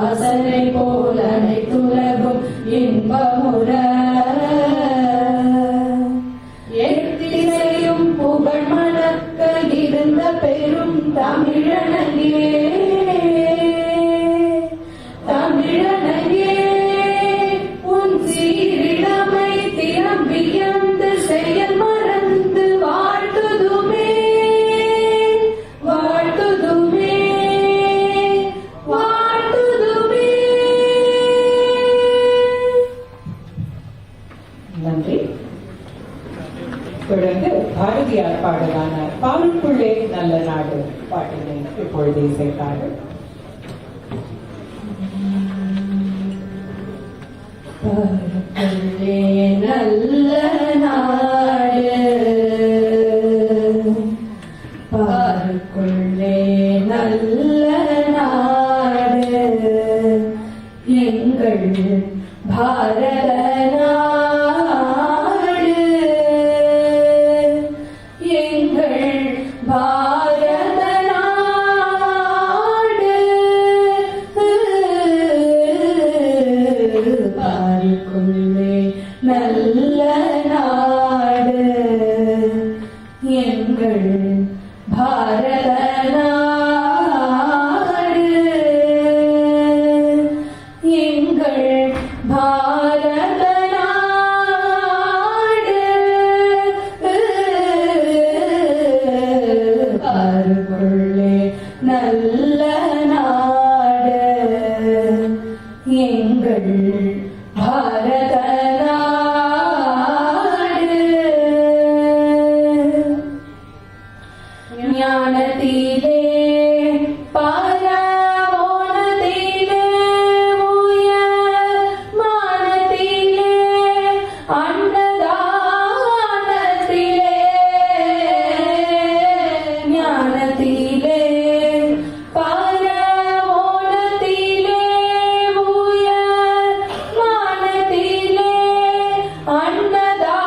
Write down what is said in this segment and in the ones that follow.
வாசனை போல அனைத்துலகும் இன்பமுற எத்திசையும் புகழ் மணக்க இருந்த பெரும் தமிழனங்கே தமிழனங்கே உன் சீரிடமை திறம்பியந்து செயல் மறந்து வாழ்த்துதுமே வாழ்த்துதுமே வாழ்த்துதுமே. நன்றி. தொடர்ந்து பாரதியார் பாடலான பாலுக்குள்ளே நல்ல நாடு பாட்டினை இப்பொழுது இசைத்தார்கள். பாலுக்குள்ளே நல்ல நாடு பாலுக்குள்ளே நல்ல நாடு எங்கள் பாரத நல்ல நாடு எங்கள் பாரத நாடு எங்கள் பாரத நாடு பாருக்குள்ளே நல்ல நாடு எங்கள் பாரத ஞானத்திலே பரமோனத்திலே உயர் மானத்திலே அன்னதானத்திலே ஞானத்திலே பரமோனத்திலே உயர் மானத்திலே அன்னதானத்திலே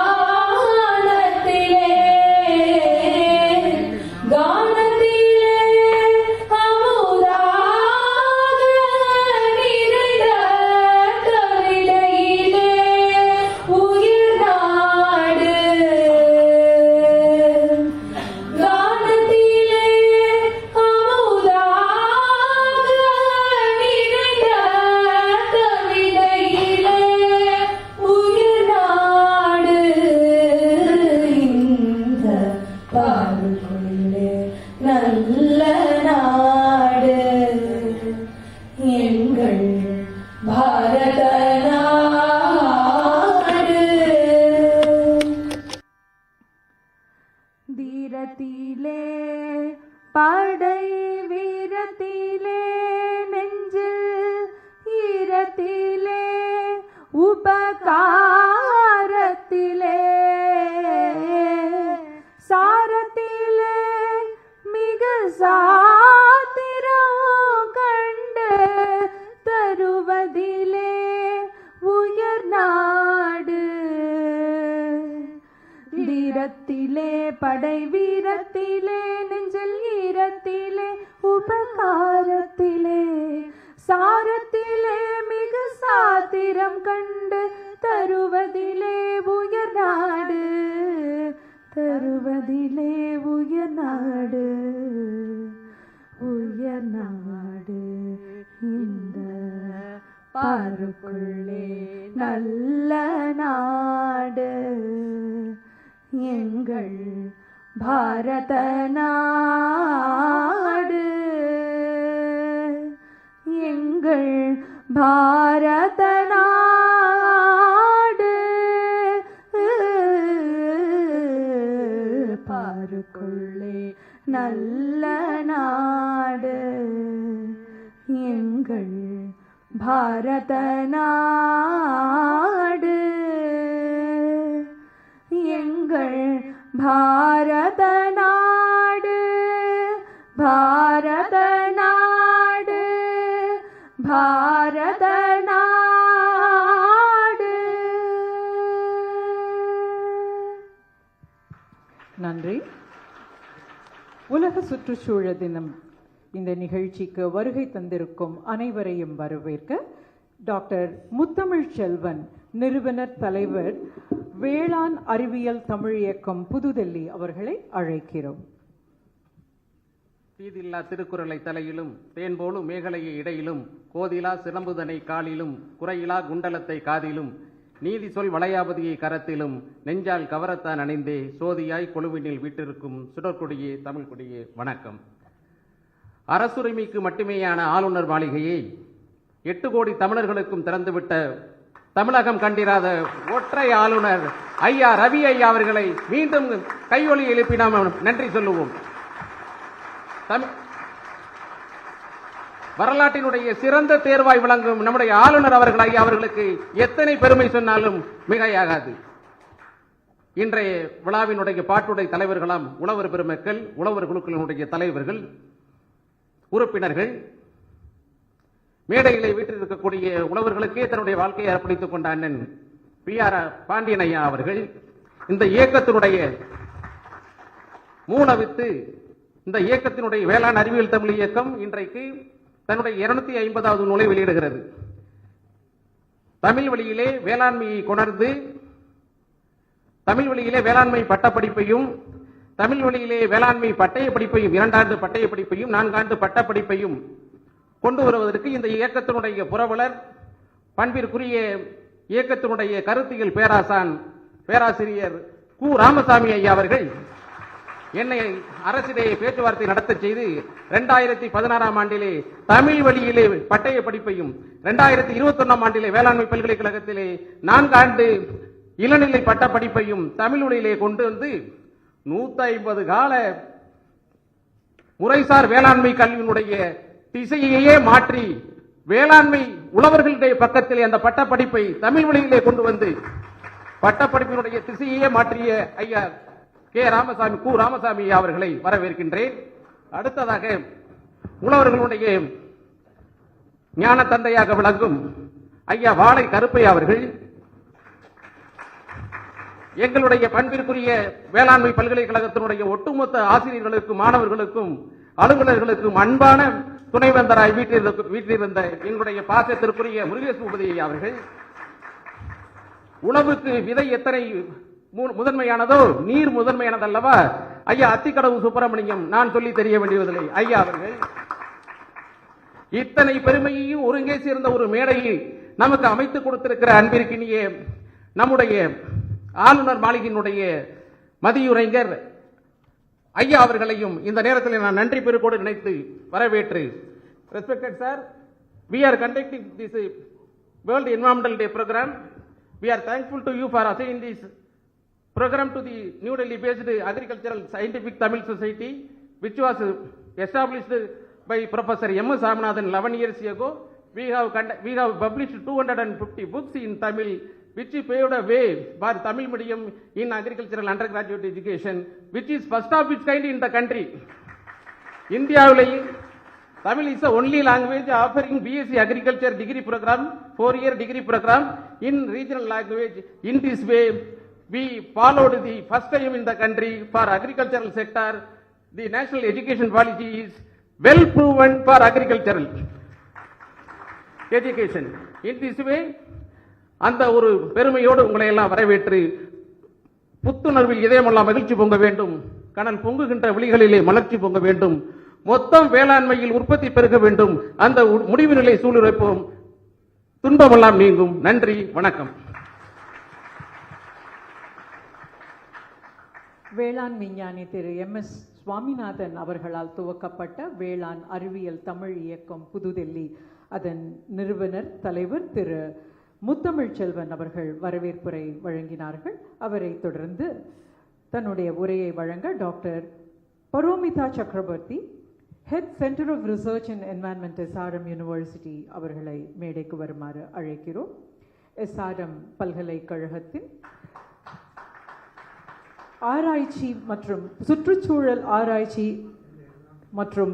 நல்ல நாடு எங்கள் பாரத நாடு தீரத்திலே படை வீரத்திலே நெஞ்சில் ஈரத்திலே உபகாரத்திலே சாரத்திலே மிக சாத்திரம் கண்டு தருவதிலே உயர் நாடு தீரத்திலே படை வீரத்திலே நெஞ்சில் ஈரத்திலே உபகாரத்திலே சாரத்திலே மிக சாத்திரம் கண்டு தருவதிலே உயர் நாடு தருவதிலே உயர் நாடு உயர் நாடு இந்த பாருக்குள்ளே நல்ல நாடு எங்கள் பாரத நாடு எங்கள் பாரத நாடு பாருக்குள்ளே நல்ல நாடு எங்கள் பாரத நாடு எங்கள் பாரத நாடு பாரத நாடு பாரத நாடு. நன்றி. உலக சுற்றுச்சூழல் தினம் இந்த நிகழ்ச்சிக்கு வருகை தந்திருக்கும் அனைவரையும் வரவேற்க டாக்டர் முத்தமிழ் செல்வன், நிறுவனர் தலைவர், வேளாண் அறிவியல் தமிழ் இயக்கம், புதுடெல்லி அவர்களை அழைக்கிறோம். தீதில்லா திருக்குறளை தலையிலும் தேன்போலும் மேகலையை இடையிலும் கோதிலா சிலம்புதனை காலிலும் குறையிலா குண்டலத்தை காதிலும் நீதி சொல் வளையாபதியை கரத்திலும் நெஞ்சால் கவரத்தான் அணிந்தே சோதியாய் கொழுவினில் வீட்டிருக்கும் சுடற்கொடியே தமிழ் கொடியே வணக்கம். அரசுரிமைக்கு மட்டுமேயான ஆளுநர் மாளிகையை 8 கோடி தமிழர்களுக்கும் திறந்துவிட்ட தமிழகம் கண்டிராத ஒற்றை ஆளுநர் ஐயா ரவி ஐயா அவர்களை மீண்டும் கையொலி எழுப்பி நாம் நன்றி சொல்லுவோம். வரலாற்றினுடைய சிறந்த தேர்வாய் விளங்கும் நம்முடைய ஆளுநர் அவர்கள் ஐயா அவர்களுக்கு எத்தனை பெருமை சொன்னாலும் மிகையாகாது. இன்றைய விழாவினுடைய பாட்டுடைய தலைவர்களாம் உழவர் பெருமக்கள், உழவர் குழுக்களினுடைய தலைவர்கள், உறுப்பினர்கள், மேடைகளை வீட்டில் உழவர்களுக்கே தன்னுடைய வாழ்க்கையை அர்ப்பணித்துக் கொண்ட அண்ணன் PR பாண்டியன் ஐயா அவர்கள், இந்த இயக்கத்தினுடைய மூலவித்து, இந்த இயக்கத்தினுடைய வேளாண் அறிவியல் தமிழ் இயக்கம் இன்றைக்கு தன்னுடைய 250வது நூலை வெளியிடுகிறது. தமிழ் வழியிலே வேளாண்மையை கொணர்ந்து, தமிழ் வழியிலே வேளாண்மை பட்டப்படிப்பையும், தமிழ் வழியிலே வேளாண்மை பட்டய படிப்பையும், 2 ஆண்டு பட்டய படிப்பையும் 4 ஆண்டு பட்டப்படிப்பையும் கொண்டு வருவதற்கு இந்த இயக்கத்தினுடைய புரவலர், பண்பிற்குரிய இயக்கத்தினுடைய கருத்தியல் பேராசிரியர் கு. ராமசாமி ஐயா அவர்கள் என்னை அரசிடையே பேச்சுவார்த்தை நடத்த செய்து 2016ஆம் ஆண்டிலே தமிழ் வழியிலே பட்டய படிப்பையும், 2021ஆம் ஆண்டிலே வேளாண்மை பல்கலைக்கழகத்திலே 4 ஆண்டு இளநிலை பட்ட படிப்பையும் தமிழ் வழியிலே கொண்டு வந்து 150 கால முறைசார் வேளாண்மை கல்வியினுடைய திசையையே மாற்றி வேளாண்மை உழவர்களுடைய பக்கத்திலே அந்த பட்டப்படிப்பை தமிழ் வழியிலே கொண்டு வந்து பட்டப்படிப்பினுடைய திசையையே மாற்றிய ஐயா கு. ராமசாமி அவர்களை வரவேற்கின்றேன். அடுத்ததாக உழவர்களுடைய ஞான தந்தையாக விளங்கும் ஐயா வாழை கருப்பையா அவர்கள், எங்களுடைய பண்பிற்குரிய வேளாண்மை பல்கலைக்கழகத்தினுடைய ஒட்டுமொத்த ஆசிரியர்களுக்கும் மாணவர்களுக்கும் அலுவலர்களுக்கும் அன்பான துணைவேந்தராய் வீட்டிலிருந்த எங்களுடைய பாசத்திற்குரிய முருகேஷ் பூபதி அவர்கள், உழவுக்கு விதை எத்தனை முதன்மையானதோ நீர் முதன்மையானதல்லவா ஐயா அத்திக்கடவு சுப்பிரமணியம், நான் சொல்லி தெரிய வேண்டியதில்லை ஐயா அவர்கள், இத்தனை பெருமையையும் ஒருங்கே சேர்ந்த ஒரு மேடையில் நமக்கு அமைத்துக் கொடுத்திருக்கிற அன்பிற்கினிய நம்முடைய ஆளுநர் மாளிகையினுடைய மதியுரைஞர் ஐயா அவர்களையும் இந்த நேரத்தில் நான் நன்றி பெருக்கோடு நினைத்து வரவேற்று, respected sir, we are conducting this World Environmental Day program. We are thankful to you for assigning this program to the New Delhi based Agricultural Scientific Tamil Society, which was established by Professor M. Samanathan 11 years ago. We have published 250 books in Tamil, which paved a way for Tamil medium in agricultural undergraduate education, which is first of its kind in the country. India Tamil is the only language offering BSc Agriculture degree program, 4-year degree program in regional language. In this way, we followed the first time in the country for agricultural sector. The national education policy is well proven for agricultural education. In this way, அந்த ஒரு பெருமையோடு உங்களை எல்லாம் வரவேற்று, புத்துணர்வில் இதயமெல்லாம் மகிழ்ச்சி பொங்க வேண்டும், கனல் பொங்குகின்ற விழிகளிலே மலர்ச்சி பொங்க வேண்டும், மொத்தம் வேளாண்மையில் உற்பத்தி பெருக வேண்டும், அந்த முடிவு நிலை சூழ்நிலைப்போம், துன்பமெல்லாம் நீங்கும். நன்றி, வணக்கம். வேளாண் விஞ்ஞானி திரு MS சுவாமிநாதன் அவர்களால் துவக்கப்பட்ட வேளாண் அறிவியல் தமிழ் இயக்கம், புதுடெல்லி, அதன் நிறுவனர் தலைவர் திரு முத்தமிழ் செல்வன் அவர்கள் வரவேற்புரை வழங்கினார்கள். அவரை தொடர்ந்து தன்னுடைய உரையை வழங்க doctor Paromita Chakraborty, head centre of research in environment SRM university அவர்களை மேடைக்கு வருமாறு அழைக்கிறோம். SRM பல்கலைக்கழகத்தின் ஆராய்ச்சி மற்றும் சுற்றுச்சூழல் ஆராய்ச்சி மற்றும்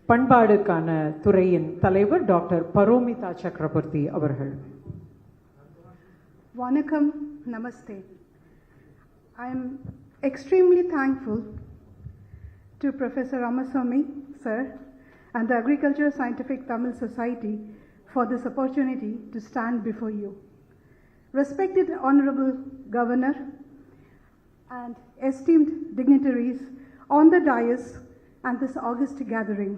பண்பாடுக்கான துறையின் தலைவர் டாக்டர் பரோமிதா சக்கரவர்த்தி அவர்கள். Vanakkam, Namaste. I am extremely thankful to Professor Ramaswamy sir and the Agriculture Scientific Tamil Society for this opportunity to stand before you. Respected Honorable Governor and esteemed dignitaries on the dais and this august gathering.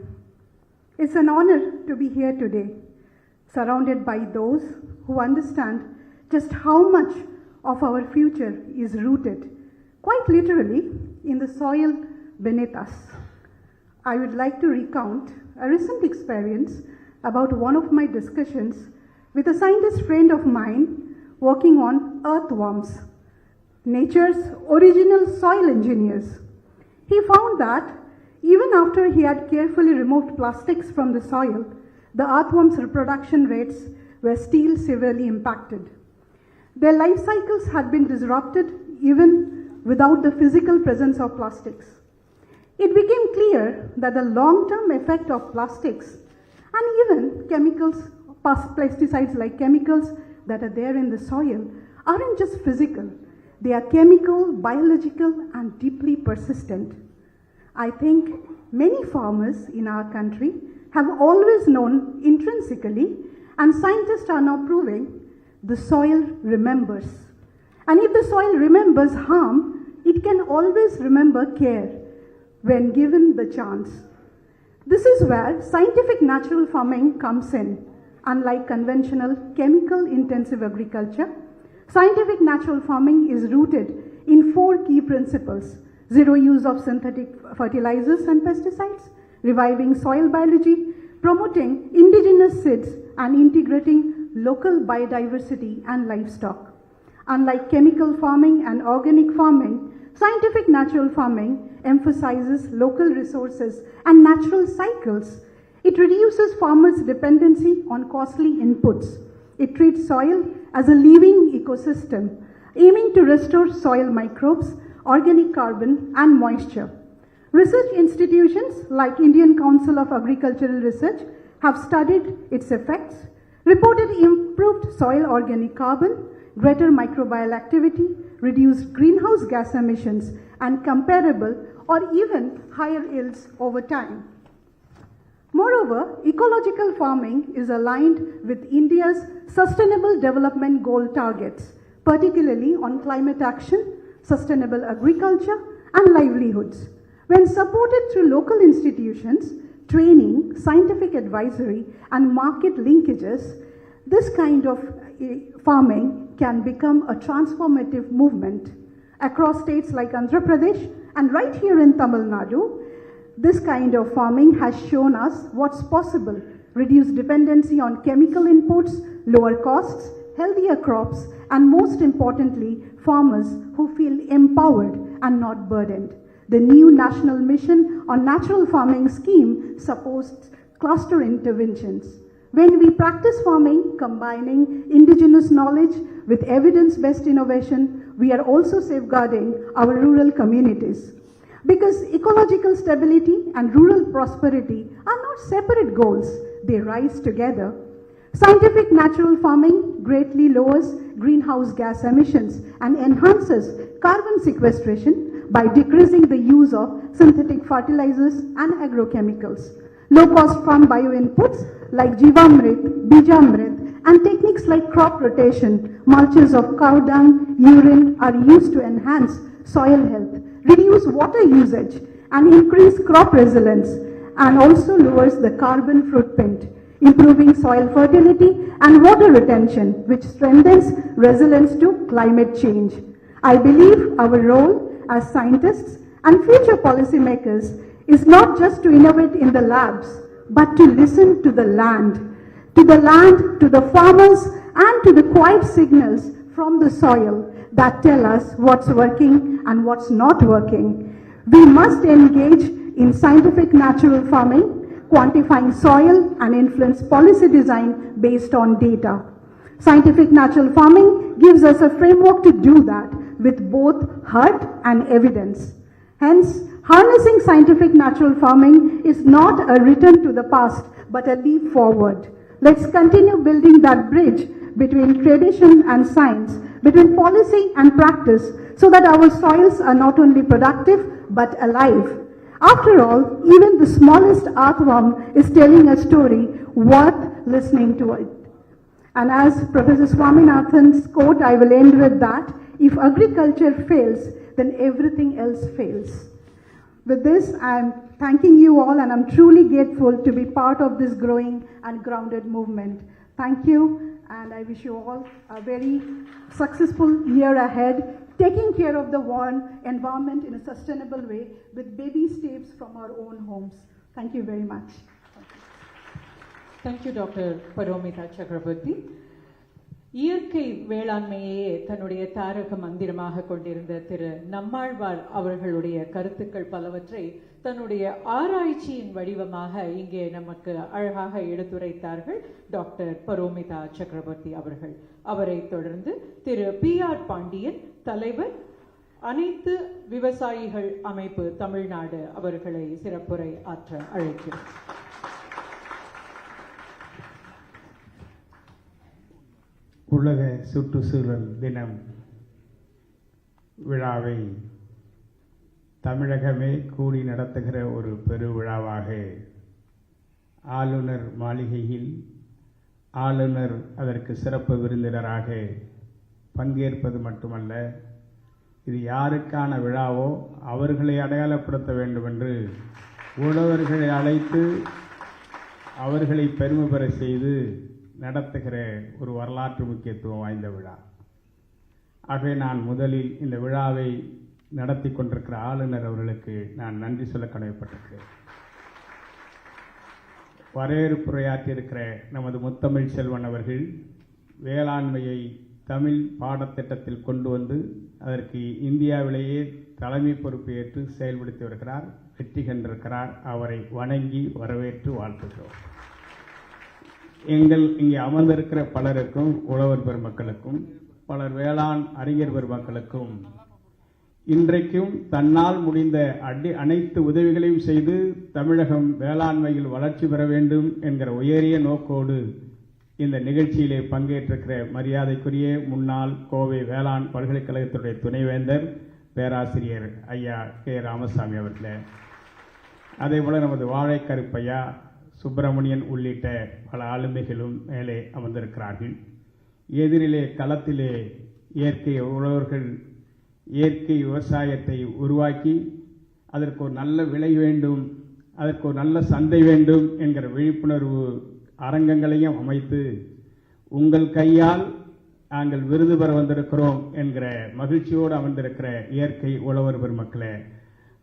It's an honor to be here today, surrounded by those who understand just how much of our future is rooted, quite literally, in the soil beneath us. I would like to recount a recent experience about one of my discussions with a scientist friend of mine working on earthworms, nature's original soil engineers. He found that even after he had carefully removed plastics from the soil, the earthworms' reproduction rates were still severely impacted. Their life cycles had been disrupted even without the physical presence of plastics. It became clear that the long-term effect of plastics and even chemicals, pesticides like chemicals that are there in the soil, aren't just physical. They are chemical, biological, and deeply persistent. I think many farmers in our country have always known intrinsically, and scientists are now proving, the soil remembers. And if the soil remembers harm, it can always remember care when given the chance. This is where scientific natural farming comes in. Unlike conventional chemical-intensive agriculture, scientific natural farming is rooted in 4 key principles: zero use of synthetic fertilizers and pesticides, reviving soil biology, promoting indigenous seeds, and integrating local biodiversity and livestock. Unlike chemical farming and organic farming, scientific natural farming emphasizes local resources and natural cycles. It reduces farmers' dependency on costly inputs. It treats soil as a living ecosystem, aiming to restore soil microbes, organic carbon, and moisture. Research institutions like Indian Council of Agricultural Research have studied its effects, reported improved soil organic carbon, greater microbial activity, reduced greenhouse gas emissions, and comparable or even higher yields over time. Moreover, ecological farming is aligned with India's Sustainable Development Goal targets, particularly on climate action, sustainable agriculture, and livelihoods. When supported through local institutions, training, scientific advisory, and market linkages, this kind of farming can become a transformative movement. Across states like Andhra Pradesh and right here in Tamil Nadu, this kind of farming has shown us what's possible: reduced dependency on chemical inputs, lower costs, healthier crops, and most importantly, farmers who feel empowered and not burdened. The new National Mission on Natural Farming scheme supports cluster interventions. When we practice farming, combining indigenous knowledge with evidence-based innovation, we are also safeguarding our rural communities. Because ecological stability and rural prosperity are not separate goals, they rise together. Scientific natural farming greatly lowers greenhouse gas emissions and enhances carbon sequestration by decreasing the use of synthetic fertilizers and agrochemicals. Low-cost farm bioinputs like Jivamrit, Bijamrit, and techniques like crop rotation, mulches of cow dung, urine are used to enhance soil health, reduce water usage, and increase crop resilience, and also lowers the carbon footprint, improving soil fertility and water retention, which strengthens resilience to climate change. I believe our role as scientists and future policymakers is not just to innovate in the labs, but to listen to the land, to the farmers, and to the quiet signals from the soil that tell us what's working and what's not working. We must engage in scientific natural farming, quantifying soil, and influence policy design based on data. Scientific natural farming gives us a framework to do that with both heart and evidence. Hence, harnessing scientific natural farming is not a return to the past, but a leap forward. Let's continue building that bridge between tradition and science, between policy and practice, so that our soils are not only productive, but alive. After all, even the smallest earthworm is telling a story worth listening to it. And as Professor Swaminathan's quote, I will end with that: if agriculture fails, then everything else fails. With this, I am thanking you all, and I'm truly grateful to be part of this growing and grounded movement. Thank you, and I wish you all a very successful year ahead, taking care of the environment in a sustainable way with baby steps from our own homes. Thank you very much. Thank you, Dr. Paromita Chakraborty. இயற்கை வேளாண்மையே தன்னுடைய தாரக மந்திரமாக கொண்டிருந்த திரு நம்மாழ்வார் அவர்களுடைய கருத்துக்கள் பலவற்றை தன்னுடைய ஆராய்ச்சியின் வடிவமாக இங்கே நமக்கு அழகாக எடுத்துரைத்தார்கள் டாக்டர் பரோமிதா சக்கரவர்த்தி அவர்கள். அவரை தொடர்ந்து திரு PR பாண்டியன், தலைவர், அனைத்து விவசாயிகள் அமைப்பு தமிழ்நாடு, அவர்களை சிறப்புரை ஆற்ற அழைக்கிறோம். உலக சுற்றுச்சூழல் தினம் விழாவை தமிழகமே கூடி நடத்துகிற ஒரு பெருவிழாவாக ஆளுநர் மாளிகையில் ஆளுநர் அதற்கு சிறப்பு விருந்தினராக பங்கேற்பது மட்டுமல்ல, இது யாருக்கான விழாவோ அவர்களை அடையாளப்படுத்த வேண்டும் என்று உழவர்களை அழைத்து அவர்களை பெருமை பெற செய்து நடத்துகிற ஒரு வரலாற்று முக்கியத்துவம் வாய்ந்த விழா. ஆகவே நான் முதலில் இந்த விழாவை நடத்தி கொண்டிருக்கிற ஆளுநர் அவர்களுக்கு நான் நன்றி சொல்ல கடமைப்பட்டிருக்கிறேன். வரவேற்புரையாற்றியிருக்கிற நமது முத்தமிழ் செல்வன் அவர்கள் வேளாண்மையை தமிழ் பாடத்திட்டத்தில் கொண்டு வந்து அதற்கு இந்தியாவிலேயே தலைமை பொறுப்பு ஏற்று செயல்படுத்தி வருகிறார், வெற்றி கண்டிருக்கிறார். அவரை வணங்கி வரவேற்று வாழ்த்துகிறோம். எங்கள் இங்கே அமர்ந்திருக்கிற பலருக்கும், உழவர் பெருமக்களுக்கும், பலர் வேளாண் அறிஞர் பெருமக்களுக்கும் இன்றைக்கும் தன்னால் முடிந்த அனைத்து உதவிகளையும் செய்து தமிழகம் வேளாண்மையில் வளர்ச்சி பெற வேண்டும் என்கிற உயரிய நோக்கோடு இந்த நிகழ்ச்சியிலே பங்கேற்றிருக்கிற மரியாதைக்குரிய முன்னாள் கோவை வேளாண் பல்கலைக்கழகத்துடைய துணைவேந்தர் பேராசிரியர் ஐயா கே ராமசாமி அவர்களே, அதேபோல நமது வாழைக்கருப்பையா, சுப்பிரமணியன் உள்ளிட்ட பல ஆளுமைகளும் மேலே அமர்ந்திருக்கிறார்கள். எதிரிலே களத்திலே இயற்கை உழவர்கள் இயற்கை விவசாயத்தை உருவாக்கி அதற்கு ஒரு நல்ல விலை வேண்டும், அதற்கு ஒரு நல்ல சந்தை வேண்டும் என்கிற விழிப்புணர்வு அரங்கங்களையும் அமைத்து உங்கள் கையால் நாங்கள் விருது பெற வந்திருக்கிறோம் என்கிற மகிழ்ச்சியோடு அமர்ந்திருக்கிற இயற்கை உழவர் பெருமக்களே,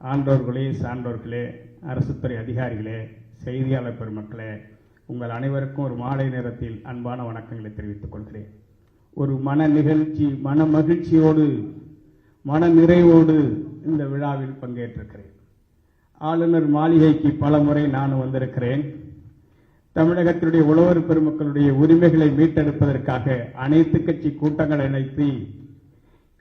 ஆண்டோர்களே, சான்றோர்களே, அரசுத்துறை அதிகாரிகளே, செய்தியாளர் பெருமக்களே, உங்கள் அனைவருக்கும் ஒரு மாலை நேரத்தில் அன்பான வணக்கங்களை தெரிவித்துக் கொள்கிறேன். ஒரு மன நிகழ்ச்சி, மன மகிழ்ச்சியோடு, மன நிறைவோடு இந்த விழாவில் பங்கேற்றிருக்கிறேன். ஆளுநர் மாளிகைக்கு பல முறை நான் வந்திருக்கிறேன். தமிழகத்தினுடைய உழவர் பெருமக்களுடைய உரிமைகளை மீட்டெடுப்பதற்காக அனைத்து கட்சி கூட்டங்களை நடத்தி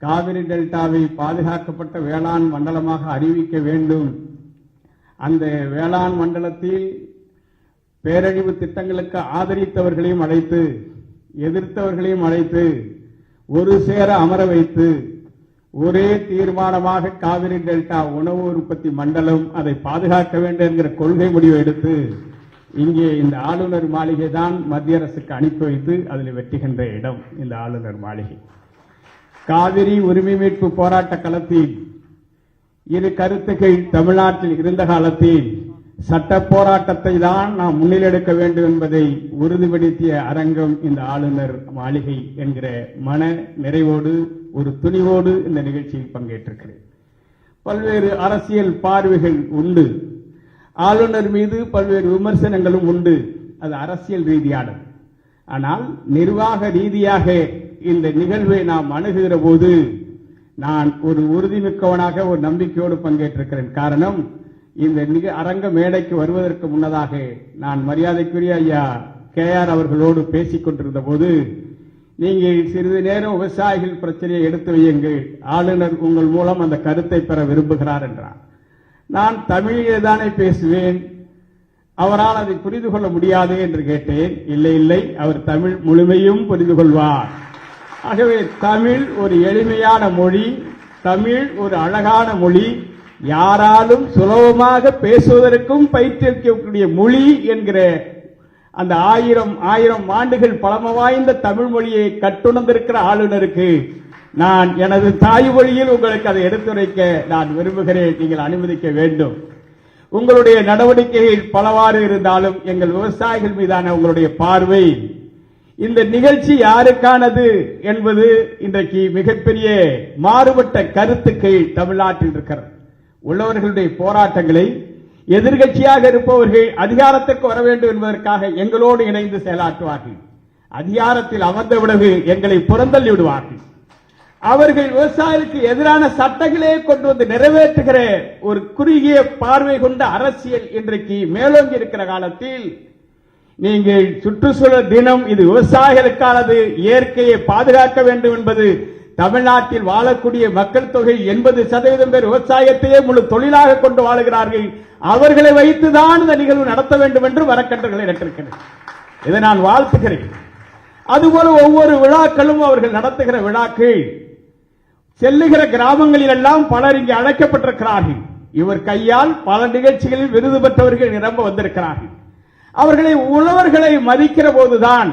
காவிரி டெல்டாவை பாதுகாக்கப்பட்ட வேளாண் மண்டலமாக அறிவிக்க வேண்டும், அந்த வேளாண் மண்டலத்தில் பேரழிவு திட்டங்களுக்கு ஆதரித்தவர்களையும் அழைத்து எதிர்த்தவர்களையும் அழைத்து ஒரு சேர அமர வைத்து ஒரே தீர்மானமாக காவிரி டெல்டா உணவு உற்பத்தி மண்டலம் அதை பாதுகாக்க வேண்டும் என்கிற கொள்கை முடிவை எடுத்து இங்கே இந்த ஆளுநர் மாளிகை தான் மத்திய அரசுக்கு அனுப்பி வைத்து அதில் வெற்றுகின்ற இடம் இந்த ஆளுநர் மாளிகை. காவிரி உரிமை மீட்பு போராட்ட களத்தில் இரு கருத்துக்கள் தமிழ்நாட்டில் இருந்த காலத்தில் சட்ட போராட்டத்தை தான் நாம் முன்னிலெடுக்க வேண்டும் என்பதை உறுதிப்படுத்திய அரங்கம் இந்த ஆளுநர் மாளிகை என்கிற மன நிறைவோடு ஒரு துணிவோடு இந்த நிகழ்ச்சியில் பங்கேற்றிருக்கிறேன். பல்வேறு அரசியல் பார்வைகள் உண்டு, ஆளுநர் மீது பல்வேறு விமர்சனங்களும் உண்டு, அது அரசியல் ரீதியானது. ஆனால் நிர்வாக ரீதியாக இந்த நிகழ்வை நாம் அணுகுகிற போது நான் ஒரு உறுதிமிக்கவனாக ஒரு நம்பிக்கையோடு பங்கேற்றிருக்கிறேன். காரணம், இந்த அரங்க மேடைக்கு வருவதற்கு முன்னதாக நான் மரியாதைக்குரிய ஐயா KR அவர்களோடு பேசிக் கொண்டிருந்த போது, நீங்கள் சிறிது நேரம் விவசாயிகள் பிரச்சனையை எடுத்து வையுங்கள், ஆளுநர் உங்கள் மூலம் அந்த கருத்தை பெற விரும்புகிறார் என்றார். நான் தமிழிலே தானே பேசுவேன், அவரால் அதை புரிந்து கொள்ள முடியாது என்று கேட்டேன். இல்லை இல்லை, அவர் தமிழ் முழுமையும் புரிந்து கொள்வார். ஆகவே தமிழ் ஒரு எளிமையான மொழி, தமிழ் ஒரு அழகான மொழி, யாராலும் சுலபமாக பேசுவதற்கும் பயிற்றுவிக்கக்கூடிய மொழி என்கிற அந்த ஆயிரம் ஆண்டுகள் பழமை வாய்ந்த தமிழ் மொழியை கட்டுணர்ந்திருக்கிற ஆளுநருக்கு நான் எனது தாய்மொழியில் உங்களுக்கு அதை எடுத்துரைக்க நான் விரும்புகிறேன். நீங்கள் அனுமதிக்க வேண்டும். உங்களுடைய நடவடிக்கைகள் பலவாறு இருந்தாலும் எங்கள் விவசாயிகள் மீதான உங்களுடைய பார்வை, இந்த நிகழ்ச்சி யாருக்கானது என்பது இன்றைக்கு மிகப்பெரிய மாறுபட்ட கருத்துக்கள் தமிழ்நாட்டில் இருக்கிறது. உள்ளவர்களுடைய போராட்டங்களை எதிர்கட்சியாக இருப்பவர்கள் அதிகாரத்திற்கு வர வேண்டும் என்பதற்காக எங்களோடு இணைந்து செயலாற்றுவார்கள். அதிகாரத்தில் அமர்ந்த விடவு எங்களை புறந்தள்ளி விடுவார்கள். அவர்கள் விவசாயிகளுக்கு எதிரான சட்டங்களே கொண்டு வந்து நிறைவேற்றுகிற ஒரு குறுகிய பார்வை கொண்ட அரசியல் இன்றைக்கு மேலோங்கி இருக்கிற காலத்தில் நீங்கள் சுற்றுச்சூழல் தினம் இது விவசாயிகளுக்கானது, இயற்கையை பாதுகாக்க வேண்டும் என்பது, தமிழ்நாட்டில் வாழக்கூடிய மக்கள் தொகை 80% பேர் விவசாயத்தையே முழு தொழிலாக கொண்டு வாழுகிறார்கள். அவர்களை வைத்துதான் இந்த நிகழ்வு நடத்த வேண்டும் என்று வரக்கன்றுகளை நட்டிருக்கிறேன். இதை நான் வாழ்த்துகிறேன். அதுபோல ஒவ்வொரு விழாக்களும் அவர்கள் நடத்துகிற விழாக்கள் செல்லுகிற கிராமங்களில் எல்லாம் பலர் இங்கே அழைக்கப்பட்டிருக்கிறார்கள். இவர் கையால் பல நிகழ்ச்சிகளில் விருது பெற்றவர்கள் நிரம்ப வந்திருக்கிறார்கள். அவர்களை உழவர்களை மதிக்கிற போதுதான்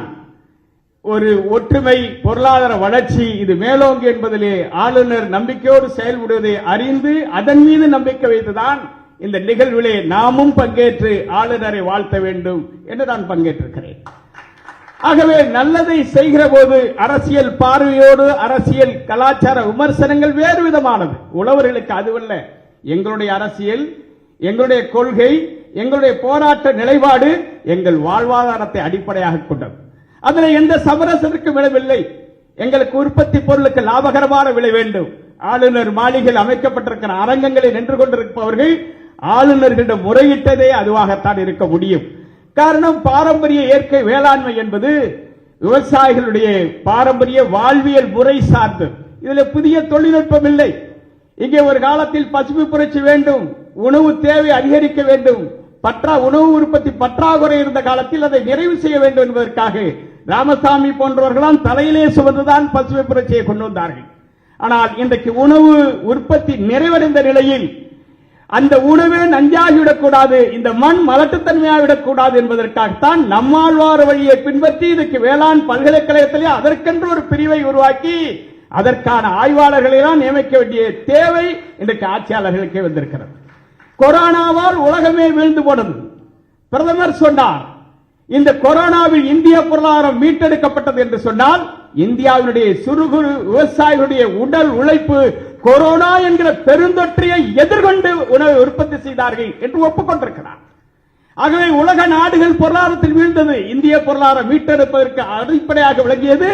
ஒரு ஒற்றுமை, பொருளாதார வளர்ச்சி இது மேலோங்கி என்பதிலே ஆளுநர் நம்பிக்கையோடு செயல்படுவதை அறிந்து அதன் மீது நம்பிக்கை வைத்துதான் இந்த நிகழ்விலே நாமும் பங்கேற்று ஆளுநரை வாழ்த்த வேண்டும் என்று நான் பங்கேற்றிருக்கிறேன். ஆகவே நல்லதை செய்கிற போது அரசியல் பார்வையோடு அரசியல் கலாச்சார விமர்சனங்கள் வேறு விதமானது. உழவர்களுக்கு அதுவல்ல. எங்களுடைய அரசியல், எங்களுடைய கொள்கை, எங்களுடைய போராட்ட நிலைப்பாடு எங்கள் வாழ்வாதாரத்தை அடிப்படையாக கொண்டது. அதில் எந்த சமரசத்திற்கும் விளைவில்லை. எங்களுக்கு உற்பத்தி பொருளுக்கு லாபகரமான விலை வேண்டும். ஆளுநர் மாளிகையில் அமைக்கப்பட்டிருக்கிற அரங்கங்களில் நின்று கொண்டிருப்பவர்கள் ஆளுநர்களிடம் முறையிட்டதே அதுவாகத்தான் இருக்க முடியும். காரணம், பாரம்பரிய இயற்கை வேளாண்மை என்பது விவசாயிகளுடைய பாரம்பரிய வாழ்வியல் முறை சார்ந்தது. இதில் புதிய தொழில்நுட்பம் இல்லை. இங்கே ஒரு காலத்தில் பசுமை புரட்சி வேண்டும், உணவு தேவை அதிகரிக்க வேண்டும், உணவு உற்பத்தி பற்றாக்குறை இருந்த காலத்தில் அதை நிறைவு செய்ய வேண்டும் என்பதற்காக ராமசாமி போன்றவர்களாம் தலையிலே சுமந்துதான் பசுமை புரட்சியை கொண்டு வந்தார்கள். ஆனால் இன்றைக்கு உணவு உற்பத்தி நிறைவடைந்த நிலையில் அந்த உணவே நஞ்சாகிவிடக்கூடாது, இந்த மண் மலட்டுத்தன்மையாகிவிடக்கூடாது என்பதற்காகத்தான் நம்மாழ்வார் வழியை பின்பற்றி இதுக்கு வேளாண் பல்கலைக்கழகத்திலே அதற்கென்று ஒரு பிரிவை உருவாக்கி அதற்கான ஆய்வாளர்களை தான் நியமிக்க வேண்டிய தேவை இன்றைக்கு ஆட்சியாளர்களுக்கே வந்திருக்கிறது. கொரோனாவால் உலகமே வீழ்ந்து போனது. பிரதமர் சொன்னார், இந்த கொரோனாவில் இந்திய பொருளாதாரம் மீட்டெடுக்கப்பட்டது என்று சொன்னால் இந்தியாவினுடைய சிறு குறு விவசாயிகளுடைய உடல் உழைப்பு கொரோனா என்கிற பெருந்தொற்றையை எதிர்கொண்டு உணவை உற்பத்தி செய்தார்கள் என்று ஒப்புக்கொண்டிருக்கிறார். ஆகவே உலக நாடுகள் பொருளாதாரத்தில் வீழ்ந்தது. இந்திய பொருளாதாரம் மீட்டெடுப்பதற்கு அடிப்படையாக விளங்கியது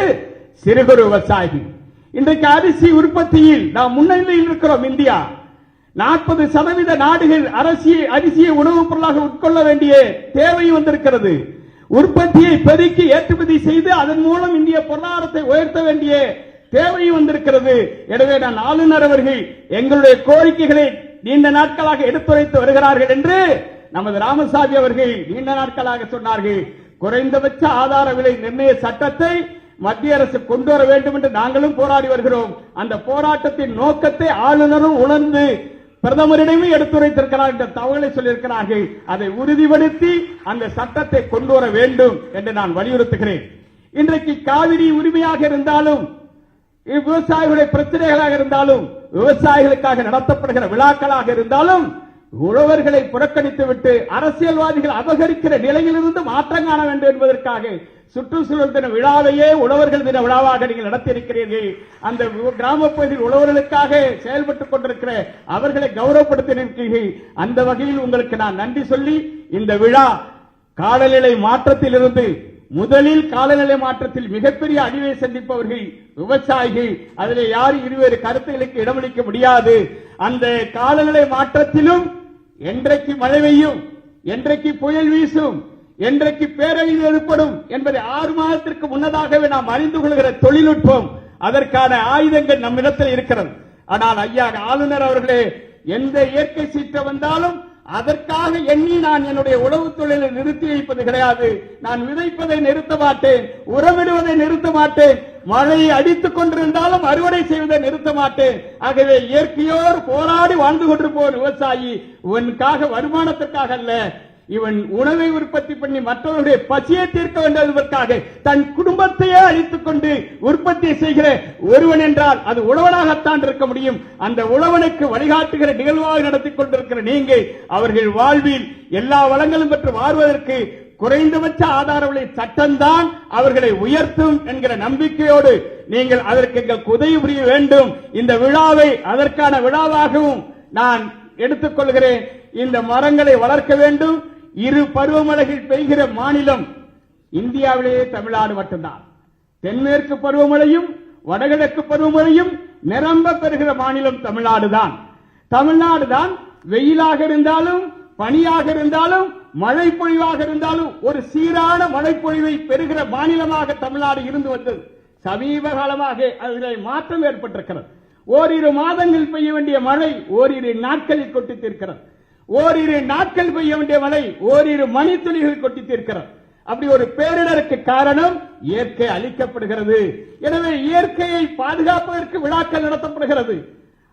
சிறு குறு விவசாயிகள். இன்றைக்கு அரிசி உற்பத்தியில் நாம் முன்னணியில் இருக்கிறோம். இந்தியா 40% நாடுகள் அரிசியை உணவுப் பொருளாக உட்கொள்ள வேண்டிய தேவை வந்திருக்கிறது. உற்பத்தியை பெருக்கி ஏற்றுமதி செய்து அதன் மூலம் இந்திய பொருளாதாரத்தை உயர்த்த வேண்டிய தேவை வந்திருக்கிறது. எனவே நான் ஆளுநர் அவர்கள் எங்களுடைய கோரிக்கைகளை நீண்ட நாட்களாக எடுத்துரைத்து வருகிறார்கள் என்று நமது ராமசாமி அவர்கள் நீண்ட நாட்களாக சொன்னார்கள். குறைந்தபட்ச ஆதார விலை நிர்ணய சட்டத்தை மத்திய அரசு கொண்டு வர வேண்டும் என்று நாங்களும் போராடி வருகிறோம். அந்த போராட்டத்தின் நோக்கத்தை ஆளுநரும் உணர்ந்து பிரதமரிடமே எடுத்துரைத்திருக்கிறார் என்ற தகவலை சொல்லியிருக்கிறார்கள். அதை உறுதிப்படுத்தி அந்த சட்டத்தை கொண்டு வர வேண்டும் என்று நான் வலியுறுத்துகிறேன். இன்றைக்கு காவிரி உரிமையாக இருந்தாலும், விவசாயிகளுடைய பிரச்சனைகளாக இருந்தாலும், விவசாயிகளுக்காக நடத்தப்படுகிற விழாக்களாக இருந்தாலும் உழவர்களை புறக்கணித்துவிட்டு அரசியல்வாதிகள் அபகரிக்கிற நிலையிலிருந்து மாற்றம் காண வேண்டும் என்பதற்காக சுற்றுச்சூழல் தின விழாவையே உழவர்கள் தின விழாவாக நீங்கள் நடத்தியிருக்கிறீர்கள். அந்த கிராம பகுதியில் உழவர்களுக்காக செயல்பட்டுக் கொண்டிருக்கிற அவர்களை கௌரவப்படுத்தியிருக்கிறீர்கள். அந்த வகையில் உங்களுக்கு நான் நன்றி சொல்லி, இந்த விழா காலநிலை மாற்றத்தில் இருந்து முதலில் காலநிலை மாற்றத்தில் மிகப்பெரிய அழிவை சந்திப்பவர்கள் விவசாயிகள். அதில் யாரும் இருவேறு கருத்துகளுக்கு இடமளிக்க முடியாது. அந்த காலநிலை மாற்றத்திலும் என்றைக்கு மழை பெய்யும், என்றைக்கு புயல் வீசும், என்றைக்கு பேரழிவு ஏற்படும் என்பதை 6 மாதத்திற்கு முன்னதாகவே நாம் அறிந்து கொள்கிற தொழில்நுட்பம், அதற்கான ஆயுதங்கள் நம்மிடத்தில் இருக்கிறது. ஆனால் ஐயா ஆளுநர் அவர்களே, எந்த இயற்கை சீற்றம் வந்தாலும் அதற்காக எண்ணி நான் என்னுடைய உழவு தொழிலை நிறுத்தி வைப்பது கிடையாது. நான் விதைப்பதை நிறுத்த மாட்டேன், உரமிடுவதை நிறுத்த மாட்டேன். மழையை அடித்துக் கொண்டிருந்தாலும் அறுவடை செய்வதை நிறுத்த மாட்டேன். ஆகவே இயற்கையோடு போராடி வாழ்ந்து கொண்டிருப்போர் விவசாயி இவனுக்காக வருமானத்திற்காக அல்ல, இவன் உணவை உற்பத்தி பண்ணி மற்றவருடைய பசியை தீர்க்க வேண்டும் என்பதற்காக தன் குடும்பத்தையே அழித்துக் கொண்டு உற்பத்தி செய்கிற ஒருவன் என்றால் அது உழவனாகத்தான் இருக்க முடியும். அந்த உழவனுக்கு வழிகாட்டுகிற நிகழ்வாக நடத்தி கொண்டிருக்கிற நீங்கள் அவர்கள் வாழ்வில் எல்லா வளங்களும் பெற்று வாழ்வதற்கு குறைந்தபட்ச ஆதார விலை சட்டம்தான் அவர்களை உயர்த்தும் என்கிற நம்பிக்கையோடு நீங்கள் அதற்கு எங்களுக்கு உதவி புரிய வேண்டும். இந்த விழாவை அதற்கான விழாவாகவும் நான் எடுத்துக் கொள்கிறேன். இந்த மரங்களை வளர்க்க வேண்டும். இரு பருவமழைகள் பெய்கிற மாநிலம் இந்தியாவிலேயே தமிழ்நாடு மட்டும்தான். தென்மேற்கு பருவமழையும் வடகிழக்கு பருவமழையும் நிரம்ப பெறுகிற மாநிலம் தமிழ்நாடுதான். தமிழ்நாடுதான் வெயிலாக இருந்தாலும் பனியாக இருந்தாலும் மழை பொழிவாக இருந்தாலும் ஒரு சீரான மழை பொழிவை பெறுகிற மாநிலமாக தமிழ்நாடு இருந்து வந்தது. சமீப காலமாக அதில் மாற்றம் ஏற்பட்டிருக்கிறது. ஓரிரு மாதங்கள் பெய்ய வேண்டிய மழை ஓரிரு நாட்களில் கொட்டி தீர்க்கிறது. ஓரிரு நாட்கள் பெய்ய வேண்டிய மழை ஓரிரு மணித்துளிகள் கொட்டி தீர்க்கிறது. அப்படி ஒரு பேரிடருக்கு காரணம் இயற்கை அழிக்கப்படுகிறது. எனவே இயற்கையை பாதுகாப்பதற்கு விழாக்கள் நடத்தப்படுகிறது,